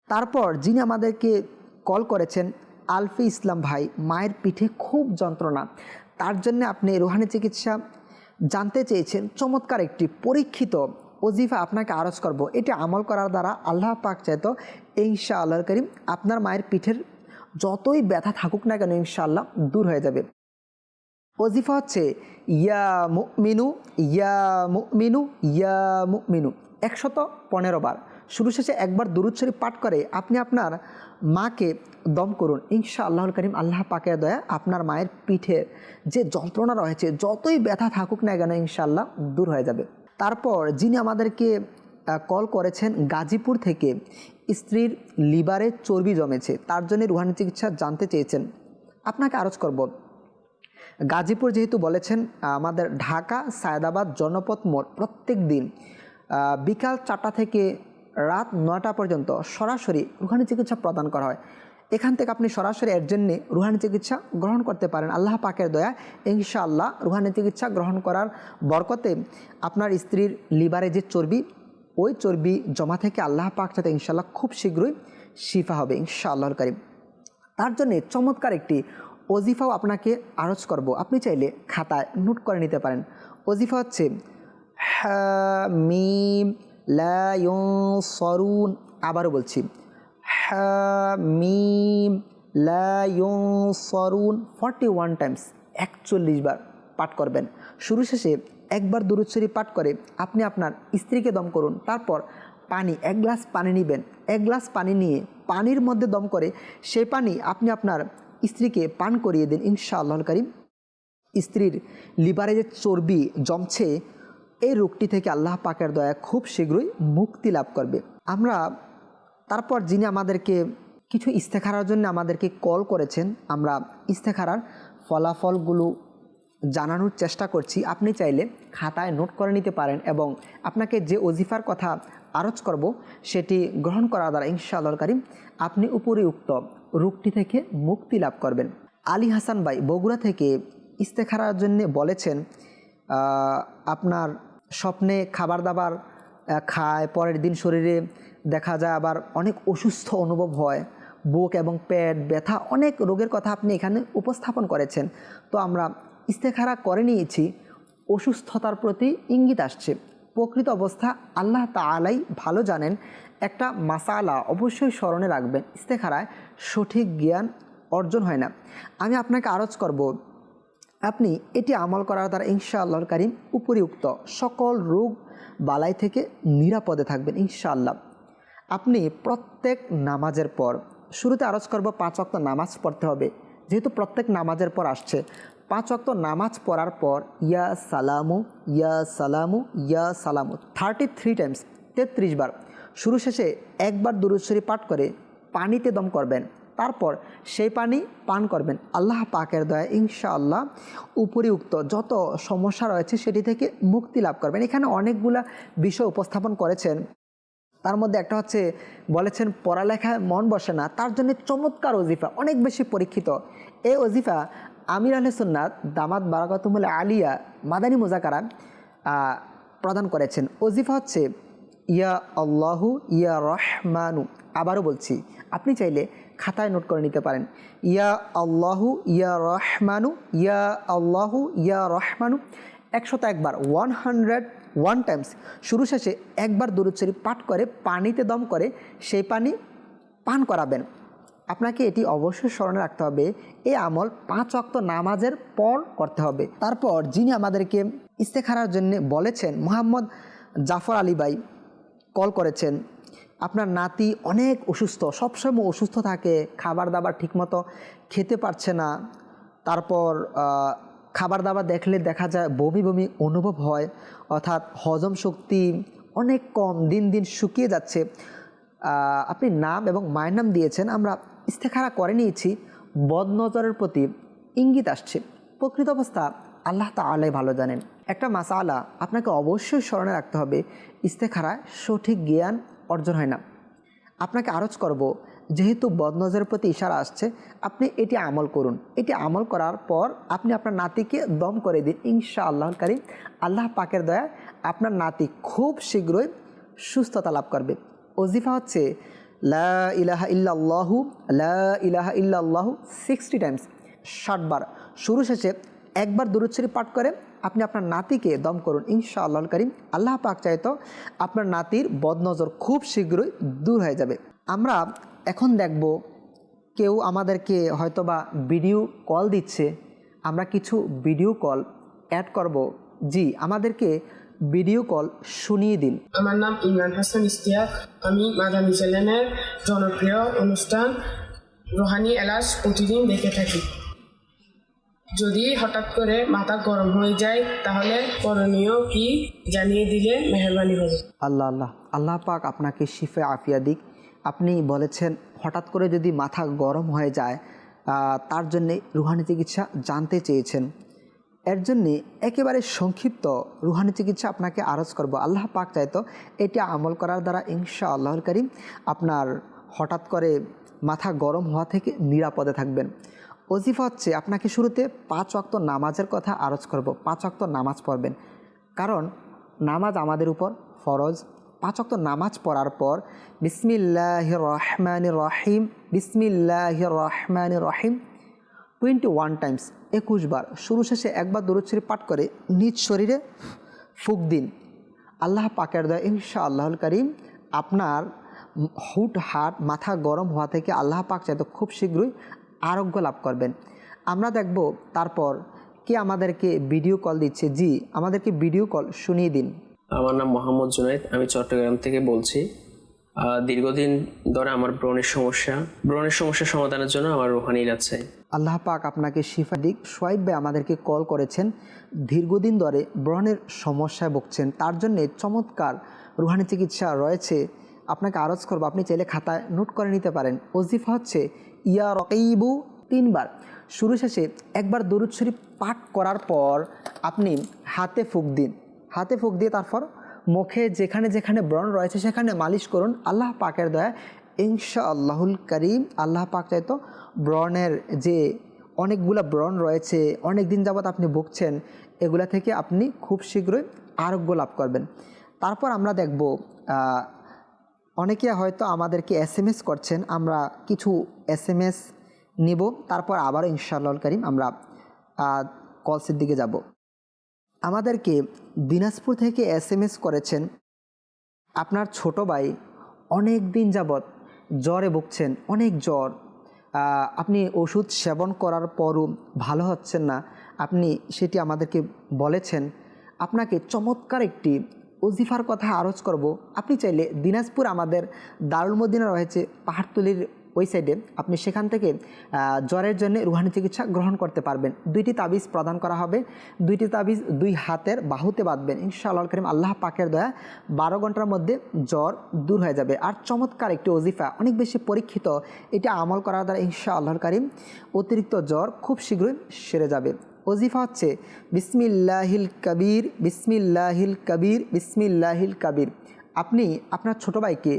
তারপর যিনি আমাদেরকে কল করেছেন আলফি ইসলাম ভাই, মায়ের পিঠে খুব যন্ত্রণা, তার জন্য আপনি রুহানি চিকিৎসা জানতে চেয়েছেন। চমৎকার একটি পরীক্ষিত ওজিফা আপনাকে আরজ করব, এটি আমল করার দ্বারা আল্লাহ পাক চাইতো ইনশাআল্লাহুল কারীম আপনার মায়ের পিঠের যতই ব্যথা থাকুক না কেন ইনশাআল্লাহ দূর হয়ে যাবে। ওজিফা হচ্ছে ইয়া মুমিনু ইয়া মুমিনু ইয়া মুমিনু 115 বার। শুরু শেষে একবার দুরূদ শরীফ পাঠ করে আপনি আপনার মাকে দম করুন। ইনশাআল্লাহুল কারীম আল্লাহ পাকের দয়া আপনার মায়ের পিঠের যে যন্ত্রণা রয়েছে, যতই ব্যথা থাকুক না কেন ইনশাআল্লাহ দূর হয়ে যাবে। তারপর যিনি আমাদেরকে কল করেছেন গাজীপুর থেকে, স্ত্রীর লিভারে চর্বি জমেছে, তার জন্য রুহানি চিকিৎসা জানতে চেয়েছেন। আপনাকে আরজ করব, গাজীপুর যেহেতু বলেছেন, আমাদের ঢাকা সায়দাবাদ জনপথ মোড় প্রত্যেক দিন বিকাল 4টা থেকে রাত 9টা পর্যন্ত সরাসরি রুহানি চিকিৎসা প্রদান করা হয়। এখান থেকে আপনি সরাসরি এর জন্যে রুহানি চিকিৎসা গ্রহণ করতে পারেন। আল্লাহ পাকের দয়া ইনশাআল্লাহ রুহানি চিকিৎসা গ্রহণ করার বরকতে আপনার স্ত্রীর লিভারে যে চর্বি, ওই চর্বি জমা থেকে আল্লাহ পাক যাতে ইনশাআল্লাহ খুব শীঘ্রই শিফা হবে ইনশাআল্লাহর কারীম। তার জন্যে চমৎকার একটি ওজিফাও আপনাকে আরজ করব, আপনি চাইলে খাতায় নোট করে নিতে পারেন। ওজিফা হচ্ছে হামিম লা ইউনসারুন, আবারও বলছি হামিম লা ইউনসারুন 41 টাইমস, 41 বার পাঠ করবেন। শুরু শেষে একবার দুরূদ শরীফ পাঠ করে আপনি আপনার স্ত্রীকে দম করুন। তারপর পানি, 1 গ্লাস পানি নেবেন, 1 গ্লাস পানি নিয়ে পানির মধ্যে দম করে সেই পানি আপনি আপনার স্ত্রীকে পান করিয়ে দিন ইনশাআল্লাহুল কারীম। স্ত্রীর লিভারে যে চর্বি জমছে, এই রোগটি থেকে আল্লাহ পাকের দয়া খুব শীঘ্রই মুক্তি লাভ করবে। আমরা তারপর যিনি আমাদেরকে কিছু ইস্তেখারার জন্য আমাদেরকে কল করেছেন, আমরা ইস্তেখারার ফলাফলগুলো জানানোর চেষ্টা করছি। আপনি চাইলে খাতায় নোট করে নিতে পারেন এবং আপনাকে যে ওজিফার কথা আরজ করব সেটি গ্রহণ করার দ্বারা ইনশাআল্লাহুল কারীম আপনি উপরিউক্ত রোগটি থেকে মুক্তি লাভ করবেন। আলী হাসান ভাই বগুড়া থেকে ইস্তেখারার জন্য বলেছেন, আপনার স্বপ্নে খাবার দাবার খায়, পরের দিন শরীরে দেখা যায় আবার অনেক অসুস্থ অনুভব হয়, বুক এবং পেট ব্যথা, অনেক রোগের কথা আপনি এখানে উপস্থাপন করেছেন। তো আমরা ইস্তেখারা করে নিয়েছি, অসুস্থতার প্রতি ইঙ্গিত আসছে। প্রকৃত অবস্থা আল্লাহ তাআলাই ভালো জানেন। একটা মাসালা অবশ্যই স্মরণে রাখবেন, ইস্তেখারায় সঠিক জ্ঞান অর্জন হয় না। আমি আপনাকে আরজ করব, আপনি এটি আমল করার দ্বারা ইনশাআল্লাহর কারীম উপরিউক্ত সকল রোগ বালাই থেকে নিরাপদে থাকবেন ইনশাআল্লাহ। আপনি প্রত্যেক নামাজের পর, শুরুতে আরজ করব 5 ওয়াক্ত নামাজ পড়তে হবে, যেহেতু প্রত্যেক নামাজের পর আসছে। 5 ওয়াক্ত নামাজ পড়ার পর ইয়া সালামু ইয়া সালামু ইয়া সালামু 33 টাইমস, 33 বার শুরু শেষে একবার দুরূদ শরীফ পাঠ করে পানিতে দম করবেন। তারপর সেই পানি পান করবেন। আল্লাহ পাকের দয়া ইনশাআল্লাহ উপরিউক্ত যত সমস্যা রয়েছে সেটি থেকে মুক্তি লাভ করবেন। এখানে অনেকগুলা বিষয় উপস্থাপন করেছেন, তার মধ্যে একটা হচ্ছে বলেছেন পড়ালেখায় মন বসে না, তার জন্য চমৎকার ওজিফা, অনেক বেশি পরীক্ষিত। এই ওজিফা আমির আহলে সুন্নাত দামাত বারাকাতুহুল আলিয়া মাদানী মুজাকারা প্রদান করেছেন। ওজিফা হচ্ছে ইয়া আল্লাহু ইয়া রহমানু, আবারও বলছি, আপনি চাইলে খাতায় নোট করে নিতে পারেন। ইয়া আল্লাহু ইয়া রহমানু ইয়া আল্লাহু ইয়া রহমানু 101 বার, 101 টাইমস শুরু শেষে একবার দুরূদ শরীফ পাঠ করে পানিতে দম করে সেই পানি পান করাবেন। আপনাকে এটি অবশ্যই স্মরণে রাখতে হবে, এই আমল 5 ওয়াক্ত নামাজের পর করতে হবে। তারপর যিনি আমাদেরকে ইস্তেখারার জন্য বলেছেন, মোহাম্মদ জাফর আলী ভাই কল করেছেন, আপনার নাতি অনেক অসুস্থ, সবসময় অসুস্থ থাকে, খাবার দাবার ঠিকমতো খেতে পারছে না, তারপর খাবার দাবার দেখলে দেখা যায় বমি বমি অনুভব হয়, অর্থাৎ হজম শক্তি অনেক কম, দিন দিন শুকিয়ে যাচ্ছে। আপনি নাম এবং মায়ের নাম দিয়েছেন, আমরা ইস্তেখারা করে নিয়েছি, বদনজরের প্রতি ইঙ্গিত আসছে। প্রকৃত অবস্থা আল্লাহ তাআলাই ভালো জানেন। একটা মাসালা আপনাকে অবশ্যই স্মরণে রাখতে হবে, ইস্তেখারায় সঠিক জ্ঞান অর্জন হয় না। আপনাকে আরজ করব, যেহেতু বদনজরের প্রতি ইশারা আসছে, আপনি এটি আমল করুন। এটি আমল করার পর আপনি আপনার নাতিকে দম করে দিন ইনশাআল্লাহুল কারীম। আল্লাহ পাকের দয়া আপনার নাতি খুব শীঘ্রই সুস্থতা লাভ করবে। ওজিফা হচ্ছে লা ইলাহা ইল্লাল্লাহু লা ইলাহা ইল্লাল্লাহু 60 টাইমস, 60 বার শুরু শেষে একবার দুরূদ শরীফ পাঠ করে আপনি আপনার নাতিকে দম করুন ইনশাআল্লাহুল কারীম। আল্লাহ পাক চাইতো আপনার নাতির বদনজর খুব শীঘ্রই দূর হয়ে যাবে। আমরা এখন দেখব, কেউ আমাদেরকে হয়তোবা ভিডিও কল দিচ্ছে, আমরা কিছু ভিডিও কল অ্যাড করব। জি, আমাদেরকে ভিডিও কল শুনিয়ে দিন। আমার নাম ইমরান হাসান ইশতিয়াক, আমি মাদানী চ্যানেলের জনপ্রিয় অনুষ্ঠান রুহানি এলাচ প্রতিদিন দেখে থাকি। যদি হঠাৎ করে মাথা গরম হয়ে যায় তাহলে করণীয় কি জানিয়ে দিলে মেহরবানি হবে। আল্লাহ আল্লাহ আল্লাহ পাক আপনাকে শিফে আফিয়া দিক। আপনি বলেছেন হঠাৎ করে যদি মাথা গরম হয়ে যায় তার জন্যে রুহানি চিকিৎসা জানতে চেয়েছেন। এর জন্যে একেবারে সংক্ষিপ্ত রুহানি চিকিৎসা আপনাকে আরজ করব। আল্লাহ পাক চাইতো এটি আমল করার দ্বারা ইনশাআল্লাহুল কারীম আপনার হঠাৎ করে মাথা গরম হওয়া থেকে নিরাপদে থাকবেন। ওজিফা হচ্ছে আপনাকে শুরুতে 5 ওয়াক্ত নামাজের কথা আরজ করব। 5 ওয়াক্ত নামাজ পড়বেন, কারণ নামাজ আমাদের উপর ফরজ। 5 ওয়াক্ত নামাজ পড়ার পর বিসমিল্লাহির রহমানির রহিম, বিসমিল্লাহির রহমানির রহিম 21 টাইমস 21 বার শুরু শেষে একবার দরুদ শরীফ পাঠ করে নিজ শরীরে ফুঁক দিন। আল্লাহ পাকের দয়া ইনশাআল্লাহুল কারীম আপনার হুট হাট মাথা গরম হওয়া থেকে আল্লাহ পাক চাইতো খুব শীঘ্রই আরোগ্য লাভ করবেন। আমরা দেখব তারপর কে আমাদেরকে ভিডিও কল দিচ্ছে। জি, আমাদেরকে ভিডিও কল শুনিয়ে দিন। আমার নাম মোহাম্মদ জুনায়েদ, আমি চট্টগ্রাম থেকে বলছি। দীর্ঘদিন ধরে আমার ব্রণের সমস্যা সমাধানের জন্য আমার রুহানি ইলাজ চাই। আল্লাহ পাক আপনাকে শিফা দিক। সোয়াইব ভাই আমাদেরকে কল করেছেন, দীর্ঘদিন ধরে ব্রণের সমস্যায় ভুগছেন, তার জন্য চমৎকার রুহানি চিকিৎসা রয়েছে। আপনাকে আরজ করবো, আপনি চাইলে খাতায় নোট করে নিতে পারেন। ওজিফা হচ্ছে ইয়া রকিবু 3 বার শুরু শেষে একবার দরুদ শরীফ পাঠ করার পর আপনি হাতে ফুঁক দিন। হাতে ফুঁক দিয়ে তারপর মুখে যেখানে যেখানে ব্রণ রয়েছে সেখানে মালিশ করুন। আল্লাহ পাকের দয়া ইনশাআল্লাহুল কারীম আল্লাহ পাক চাইতো ব্রণের যে অনেকগুলো ব্রণ রয়েছে, অনেক দিন যাবৎ আপনি ভুগছেন, এগুলা থেকে আপনি খুব শীঘ্রই আরোগ্য লাভ করবেন। তারপর আমরা দেখব অনেকে হয়তো আমাদেরকে SMS করছেন, আমরা কিছু SMS নিব, তারপর আবারও ইনশাআল্লাহুল কারীম আমরা কলসের দিকে যাব। আমাদেরকে দিনাজপুর থেকে SMS করেছেন, আপনার ছোট ভাই অনেক দিন যাবৎ জ্বরে ভুগছেন, অনেক জ্বর, আপনি ওষুধ সেবন করার পরও ভালো হচ্ছেন না, আপনি সেটি আমাদেরকে বলেছেন। আপনাকে চমৎকার একটি ওজিফার কথা আরজ করব। আপনি চাইলে দিনাজপুর আমাদের দারুল মদিনা রয়েছে পাহাড়তলির ওই সাইডে, আপনি সেখান থেকে জ্বরের জন্য রুহানি চিকিৎসা গ্রহণ করতে পারবেন। 2টি তাবিজ প্রদান করা হবে, 2টি তাবিজ 2 হাতের বাহুতে বাঁধবেন। ইনশাআল্লাহুল কারীম আল্লাহ পাকের দয়া 12 ঘন্টার মধ্যে জ্বর দূর হয়ে যাবে। আর চমৎকার একটি ওজিফা, অনেক বেশি পরীক্ষিত, এটা আমল করার দ্বারা ইনশাআল্লাহুল কারীম অতিরিক্ত জ্বর খুব শীঘ্রই সেরে যাবে। ওজিফা হচ্ছে বিসমিল্লাহিল কবির, বিসমিল্লাহিল কবির, বিসমিল্লাহিল কবির। আপনি আপনার ছোটো ভাইকে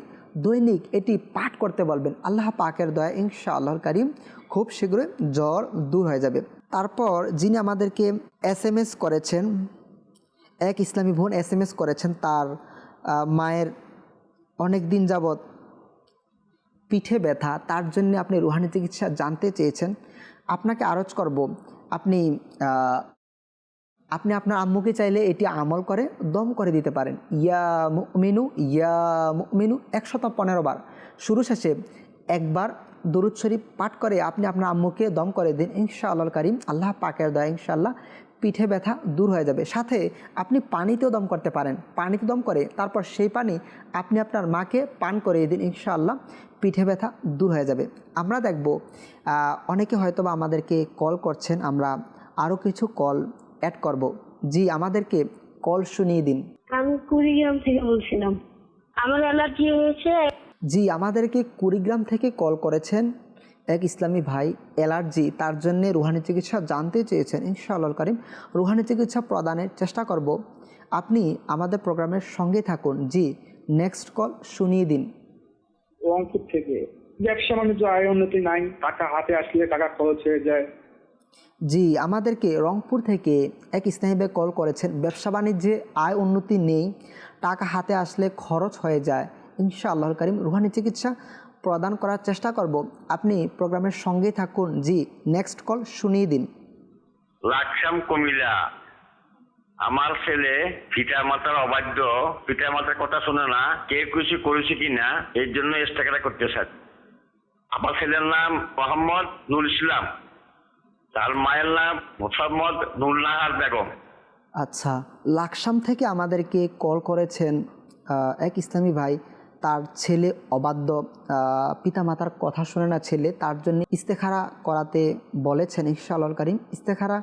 দৈনিক এটি পাঠ করতে বলবেন। আল্লাহ পাকের দয়া ইনশাআল্লাহুল কারীম খুব শীঘ্রই জ্বর দূর হয়ে যাবে। তারপর যিনি আমাদেরকে SMS করেছেন, এক ইসলামী বোন SMS করেছেন, তার মায়ের অনেক দিন যাবৎ পিঠে ব্যথা, তার জন্য আপনি রুহানি চিকিৎসা জানতে চেয়েছেন। আপনাকে আরজ করব, আপনি আপনার আম্মুকে চাইলে এটি আমল করে দম করে দিতে পারেন। ইয়া মুমিনু 115 বার শুরু শেষে একবার দরুদ শরীফ পাঠ করে আপনি আপনার আম্মুকে দম করে দিন। ইনশাআল্লাহুল কারীম আল্লাহ পাকের দয়া ইনশাআল্লাহ পিঠে ব্যথা দূর হয়ে যাবে। সাথে আপনি পানিতেও দম করতে পারেন, পানিতে দম করে তারপর সেই পানি আপনি আপনার মাকে পান করিয়ে দিন। ইনশাআল্লাহ পিঠে ব্যথা দূর হয়ে যাবে। আমরা দেখব অনেকে হয়তো বা আমাদেরকে কল করছেন, আমরা আরও কিছু কল অ্যাড করব। জি, আমাদেরকে কল শুনিয়ে দিন। আমি কুড়িগ্রাম থেকে বলছিলাম, আমার অ্যালার্জি হয়েছে। জি, আমাদেরকে কুড়িগ্রাম থেকে কল করেছেন এক ইসলামী ভাই, অ্যালার্জি, তার জন্যে রুহানি চিকিৎসা জানতে চেয়েছেন। ইনশাআল্লাহুল কারীম রুহানি চিকিৎসা প্রদানের চেষ্টা করব। আপনি আমাদের প্রোগ্রামের সঙ্গে থাকুন। জি, নেক্সট কল শুনিয়ে দিন। রংপুর থেকে, ব্যবসা বাণিজ্য আয় উন্নতি নাই, টাকা হাতে আসলে টাকা খরচ হয়ে যায়। জি, আমাদেরকে রংপুর থেকে এক ইসলামী ভাই কল করেছেন, ব্যবসা বাণিজ্যে আয় উন্নতি নেই, টাকা হাতে আসলে খরচ হয়ে যায়। ইনশাআল্লাহুল কারীম রুহানি চিকিৎসা প্রদান করার চেষ্টা করব। আপনি প্রোগ্রামের সঙ্গে থাকুন। জি, নেক্সট কল শুনিয়ে দিন। লাকসাম কুমিল্লা, আমার ছেলে পিতা মাতার অবাধ্য, পিতা মাতার কথা শোনে না, কে কিছু করেছে কিনা এর জন্য ইস্তেখারা করতে চাই। আমার ছেলের নাম মোহাম্মদ নুরুল ইসলাম, তার মায়ের নাম মোহাম্মদ নুরনাহার বেগম। আচ্ছা, লাকসাম থেকে আমাদেরকে কল করেছেন এক ইসলামী ভাই, তার ছেলে অবাধ্য, পিতামাতার কথা শুনে না ছেলে, তার জন্য ইস্তেখারা করাতে বলেছেন। ইনশাআল্লাহ কারীম ইস্তেখারা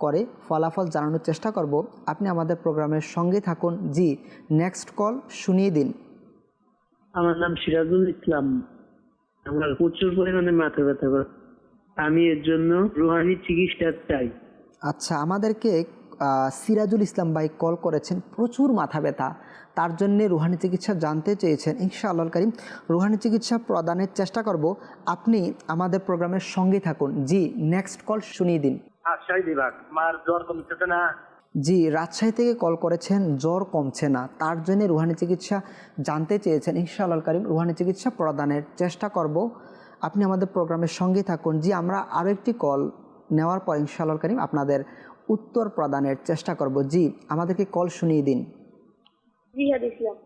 করে ফলাফল জানানোর চেষ্টা করব। আপনি আমাদের প্রোগ্রামের সঙ্গে থাকুন। জি, নেক্সট কল শুনিয়ে দিন। আমার নাম সিরাজুল ইসলাম। আমার প্রচুর পরিমাণে মাথা ব্যথা করে, আমি এর জন্য রুহানি চিকিৎসা চাই। আচ্ছা, আমাদেরকে সিরাজুল ইসলাম ভাই কল করেছেন, প্রচুর মাথা ব্যথা, তার জন্য রুহানি চিকিৎসা জানতে চেয়েছেন। ইনশাআল্লাহ কারীম রুহানি চিকিৎসা প্রদানের চেষ্টা করব। আপনি আমাদের প্রোগ্রামের সঙ্গে থাকুন। জি, নেক্সট কল শুনিয়ে দিন। রাজশাহী বিভাগ, মার জ্বর কমছে না। জি, রাজশাহী থেকে কল করেছেন, জ্বর কমছে না, তার জন্য রুহানি চিকিৎসা জানতে চেয়েছেন। ইনশাআল্লাহ কারীম রুহানি চিকিৎসা প্রদানের চেষ্টা করব। আপনি আমাদের প্রোগ্রামের সঙ্গে থাকুন। জি, আমরা আরও একটি কল নেওয়ার পর ইনশাআল্লাহ কারীম আপনাদের উত্তর প্রদানের চেষ্টা করব। জি, আমাদেরকে কল শুনিয়ে দিন। জিহাদ ইসলাম,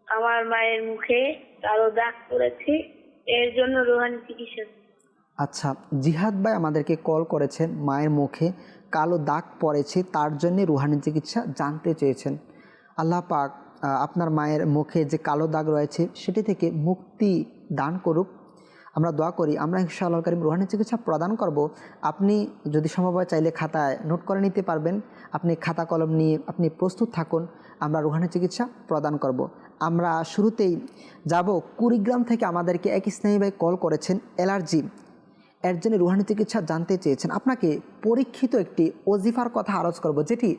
আমার মায়ের মুখে কালো দাগ পড়েছে, এর জন্য রুহানি চিকিৎসা। আচ্ছা, জিহাদ ভাই আমাদেরকে কল করেছেন, মায়ের মুখে কালো দাগ পড়েছে, তার জন্য রুহানি চিকিৎসা জানতে চেয়েছেন। আল্লাহ পাক আপনার মায়ের মুখে যে কালো দাগ রয়েছে সেটি থেকে মুক্তি দান করুক, আমরা দোয়া করি। আমরা ইনশাআল্লাহ কারীম রুহানি চিকিৎসা প্রদান করব। আপনি যদি সম্ভব হয় চাইলে খাতায় নোট করে নিতে পারবেন। আপনি খাতা কলম নিয়ে আপনি প্রস্তুত থাকুন, আমরা রুহানি চিকিৎসা প্রদান করব। আমরা শুরুতেই যাব, কুড়িগ্রাম থেকে আমাদেরকে এক ইসলামী ভাই কল করেছেন, অ্যালার্জি, এর জন্য রুহানি চিকিৎসা জানতে চেয়েছেন। আপনাকে পরীক্ষিত একটি ওজিফার কথা আরজ করব, যেটি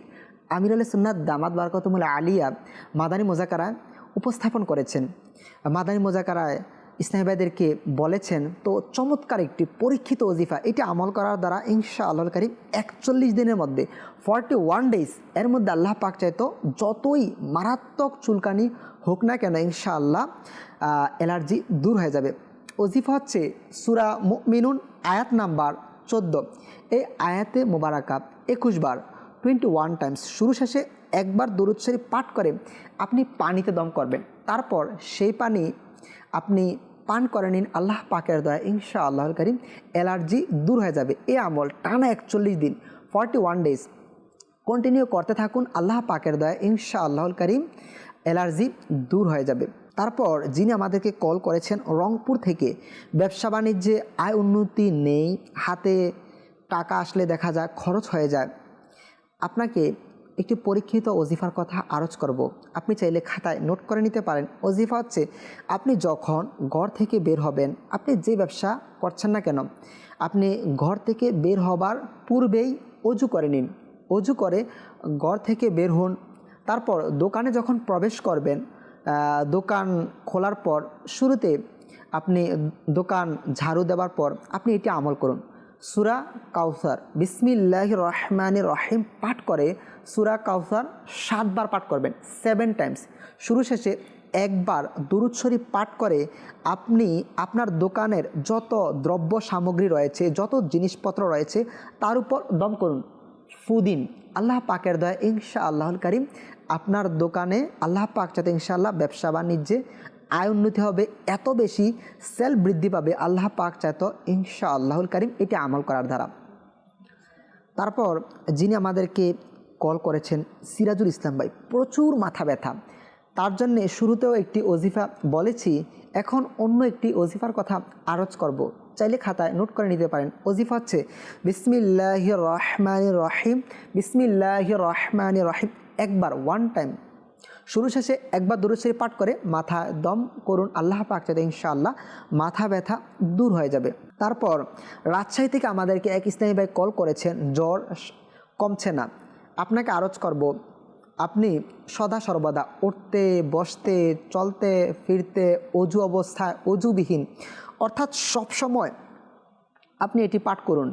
আমির আলী সুন্নাত দামাত বারকাতুহুল আলিয়া মাদানী মুযাকারায় উপস্থাপন করেছেন। মাদানী মুযাকারায় ইসলামী ভাইদেরকে বলেছেন, তো চমৎকার একটি পরীক্ষিত ওজিফা, এটি আমল করার দ্বারা ইনশাআল্লাহ কারীম 41 দিনের মধ্যে 41 ডেজ এর মধ্যে আল্লাহ পাক চাইতো যতই মারাত্মক চুলকানি হোক না কেন ইনশাআল্লাহ অ্যালার্জি দূর হয়ে যাবে। ওজিফা হচ্ছে সূরা মুমিনুন আয়াত নাম্বার 14। এই আয়াতে মোবারাকা 21 বার 21 টাইমস শুরু শেষে একবার দুরূদ শরীফ পাঠ করে আপনি পানিতে দম করবেন, তারপর সেই পানি আপনি পান করে নিন। আল্লাহ পাকের দয়া ইনশাআল্লাহুল কারীম অ্যালার্জি দূর হয়ে যাবে। এই আমল টানা 41 দিন 41 ডেজ কন্টিনিউ করতে থাকুন, আল্লাহ পাকের দয়া ইনশাআল্লাহুল কারীম অ্যালার্জি দূর হয়ে যাবে। তারপর যিনি আমাদেরকে কল করেছেন রংপুর থেকে, ব্যবসা বাণিজ্যে আয় উন্নতি নেই, হাতে টাকা আসলে দেখা যায় খরচ হয়ে যায়, আপনাকে একটি পরীক্ষিত ওজিফার কথা আরজ করব। আপনি চাইলে খাতায় নোট করে নিতে পারেন। ওজিফা হচ্ছে, আপনি যখন ঘর থেকে বের হবেন, আপনি যে ব্যবসা করছেন না কেন, আপনি ঘর থেকে বের হবার পূর্বেই অজু করে নিন। অজু করে ঘর থেকে বের হন, তারপর দোকানে যখন প্রবেশ করবেন, দোকান খোলার পর শুরুতে আপনি দোকান ঝাড়ু দেওয়ার পর আপনি এটি আমল করুন। সূরা কাউসার বিসমিল্লাহির রহমানির রহিম পাঠ করে সূরা কাউসার 7 বার পাঠ করবেন, 7 টাইমস। শুরু শেষে একবার দুরূদ শরীফ পাঠ করে আপনি আপনার দোকানের যত দ্রব্য সামগ্রী রয়েছে, যত জিনিসপত্র রয়েছে তার উপর দম করুন, ফু দিন। আল্লাহ পাকের দয়া ইনশাআল্লাহুল কারীম আপনার দোকানে আল্লাহ পাক যাতে ইনশাআল্লাহ ব্যবসা বাণিজ্যে আয় উন্নতি হবে, এত বেশি সেল বৃদ্ধি পাবে আল্লাহ পাক চাইতো ইনশাআল্লাহুল কারীম এটি আমল করার দ্বারা। তারপর যিনি আমাদেরকে কল করেছেন সিরাজুল ইসলাম ভাই, প্রচুর মাথা ব্যথা, তার জন্যে শুরুতেও একটি ওজিফা বলেছি, এখন অন্য একটি ওজিফার কথা আরজ করব, চাইলে খাতায় নোট করে নিতে পারেন। ওজিফা হচ্ছে বিসমিল্লাহির রহমানির রহিম, বিসমিল্লাহির রহমানির রহিম, একবার 1 টাইম। শুরু শেষে একবার দুরূদ শরীফ পাঠ করে মাথা দম করুন, আল্লাহ পাক চাইতে ইনশাআল্লাহ মাথা ব্যথা দূর হয়ে যাবে। তারপর রাজশাহী থেকে আমাদেরকে এক ইসলামী ভাই কল করেছেন, জ্বর কমছে না। আপনাকে আরজ করব, আপনি সদা সর্বদা উঠতে বসতে চলতে ফিরতে অজু অবস্থায় অজুবিহীন অর্থাৎ সব সময় আপনি এটি পাঠ করুন,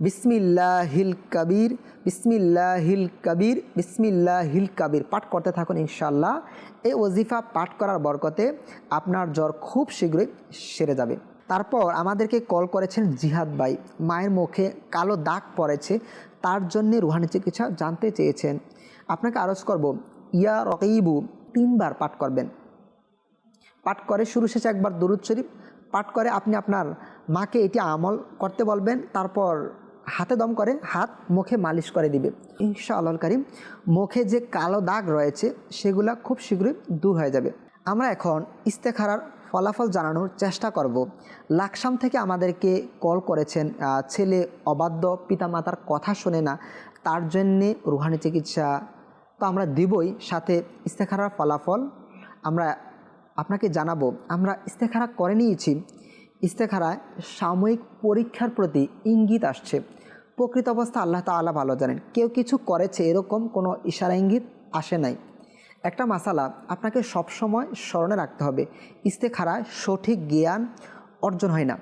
বিসমিল্লাহিল কাবীর, বিসমিল্লাহিল কাবীর, বিসমিল্লাহিল কাবীর পাঠ করতে থাকুন। ইনশাআল্লাহ এই ওজিফা পাঠ করার বরকতে আপনার জ্বর খুব শীঘ্রই সেরে যাবে। তারপর আমাদেরকে কল করেছেন জিহাদ ভাই, মায়ের মুখে কালো দাগ পড়েছে, তার জন্যে রুহানি চিকিৎসা জানতে চেয়েছেন। আপনাকে আরজ করব, ইয়া রকিবু 3 বার পাঠ করবেন। পাঠ করে শুরু শেষে একবার দুরূদ শরীফ পাঠ করে আপনি আপনার মাকে এটি আমল করতে বলবেন, তারপর হাতে দম করে হাত মুখে মালিশ করে দিবে। ইনশাআল্লাহুল কারীম মুখে যে কালো দাগ রয়েছে সেগুলা খুব শীঘ্রই দূর হয়ে যাবে। আমরা এখন ইস্তেখারার ফলাফল জানানোর চেষ্টা করব। লাকসাম থেকে আমাদেরকে কল করেছেন, ছেলে অবাধ্য, পিতামাতার কথা শোনে না, তার জন্যে রুহানি চিকিৎসা তো আমরা দিবই, সাথে ইস্তেখারার ফলাফল আমরা আপনাকে জানাবো। আমরা ইস্তেখারা করে নিয়েছি। ইস্তেখারায় সাময়িক পরীক্ষার প্রতি ইঙ্গিত আসছে। প্রকৃত অবস্থা আল্লাহ তাআলা ভালো জানেন। কেউ কিছু করেছে এরকম কোনো ইশারা ইঙ্গিত আসে নাই। একটা মাসালা আপনাকে সবসময় স্মরণে রাখতে হবে, ইস্তেখারায় সঠিক জ্ঞান অর্জন হয় না।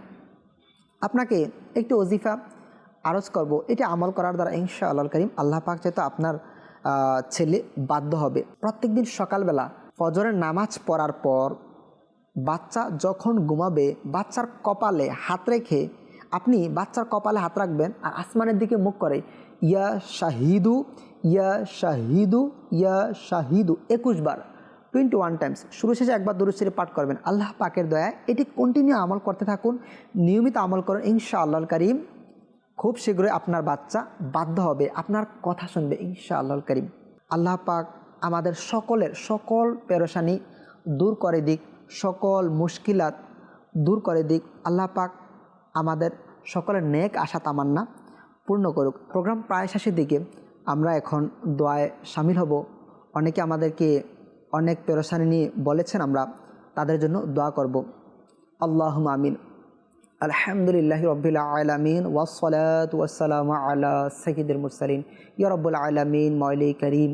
আপনাকে একটি ওজিফা আরজ করব, এটি আমল করার দ্বারা ইনশাআল্লাহ কারীম আল্লাহ পাক যেহেতু আপনার ছেলে বাধ্য হবে। প্রত্যেকদিন সকালবেলা ফজরের নামাজ পড়ার পর বাচ্চা যখন ঘুমাবে, বাচ্চার কপালে হাত রেখে আপনি বাচ্চার কপালে হাত রাখবেন আর আসমানের দিকে মুখ করে ইয়া শাহিদু ইয়া শাহিদু ইয়া শাহিদু 21 বার 21 টাইমস শুরু শেষে একবার দুরূদ শরীফ পাঠ করবেন। আল্লাহ পাকের দয়ায় এটি কন্টিনিউ আমল করতে থাকুন, নিয়মিত আমল করুন, ইনশাআল্লাহুল কারীম খুব শীঘ্রই আপনার বাচ্চা বাধ্য হবে, আপনার কথা শুনবে ইনশাআল্লাহুল কারীম। আল্লাহ পাক আমাদের সকল পেরেশানি দূর করে দিক, সকল মুশকিলাত দূর করে দিক। আল্লাহ পাক আমাদের সকলের নেক আশা তামান্না পূর্ণ করুক। প্রোগ্রাম প্রায় শেষের দিকে, আমরা এখন দোয়ায় শামিল হব। অনেকে আমাদেরকে অনেক পেরেশানি নিয়ে বলেছেন, আমরা তাদের জন্য দোয়া করব। আল্লাহুম্মা আমিন। আলহামদুলিল্লাহি রাব্বিল আলামিন ওয়াসসালাতু ওয়াসসালামু আলা সাইয়্যিদিল মুরসালিন। ইয়া রাব্বুল আলামিন, মাওলাই করিম,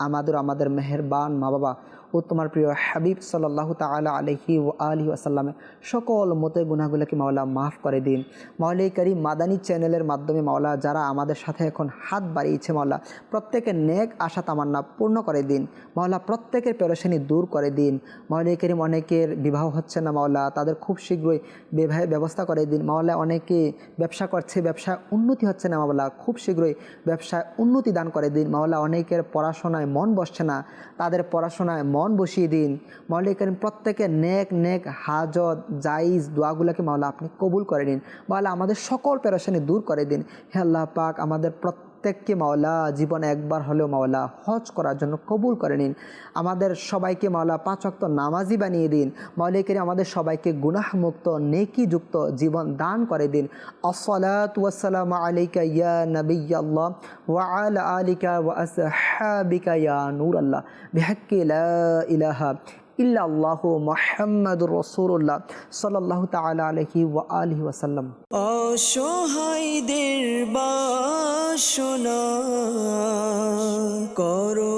আমাদের মেহেরবান মা বাবা ও তোমার প্রিয় হাবিব সাল্লাল্লাহু তাআলা আলাইহি ওয়া আলিহি ওয়াসাল্লামের সকল মতে গুনাহগুলোকে মাওলা মাফ করে দিন। মাওলাই করিম, মাদানী চ্যানেলের মাধ্যমে মাওলা যারা আমাদের সাথে এখন হাত বাড়িয়েছে মাওলা প্রত্যেকের নেক আশা তামান্না পূর্ণ করে দিন। মাওলা প্রত্যেকের পেরেশানি দূর করে দিন। মাওলাই করিম, অনেকের বিবাহ হচ্ছে না মাওলা, তাদের খুব শীঘ্রই বিবাহের ব্যবস্থা করে দিন। মাওলা অনেকে ব্যবসা করছে, ব্যবসায় উন্নতি হচ্ছে না মাওলা, খুব শীঘ্রই ব্যবসায় উন্নতি দান করে দিন। মাওলা অনেকের পড়াশোনায় মন বসছে না, তাদের পড়াশোনায় মন বসিয়ে দিন। মাওলা করিম, প্রত্যেকের নেক হাজত জায়েজ দোয়াগুলোকে মাওলা আপনি কবুল করে নিন। মাওলা আমাদের সকল পেরেশানি দূর করে দিন। হে আল্লাহ পাক, আমাদের প্রত্যেককে মাওলা জীবনে একবার হলেও মাওলা হজ করার জন্য কবুল করে নিন। আমাদের সবাইকে মাওলা 5 ওয়াক্ত নামাজি বানিয়ে দিন। মাওলা করিম, আমাদের সবাইকে গুনাহমুক্ত নেকিযুক্ত জীবন দান করে দিন। আসসালাতু ওয়াসসালামু আলাইকা ইয়া নাবিয়াল্লাহ ওয়া আলা আলিকা ওয়া আসহাবিকা ইয়া নূরাল্লাহ বিহাক্কি লা ইলাহা ইল্লাল্লাহু মুহাম্মাদুর রাসূলুল্লাহ সাল্লাল্লাহু তাআলা আলাইহি ওয়া আলিহি ওয়াসাল্লাম। অসহায়দের বাসনা করো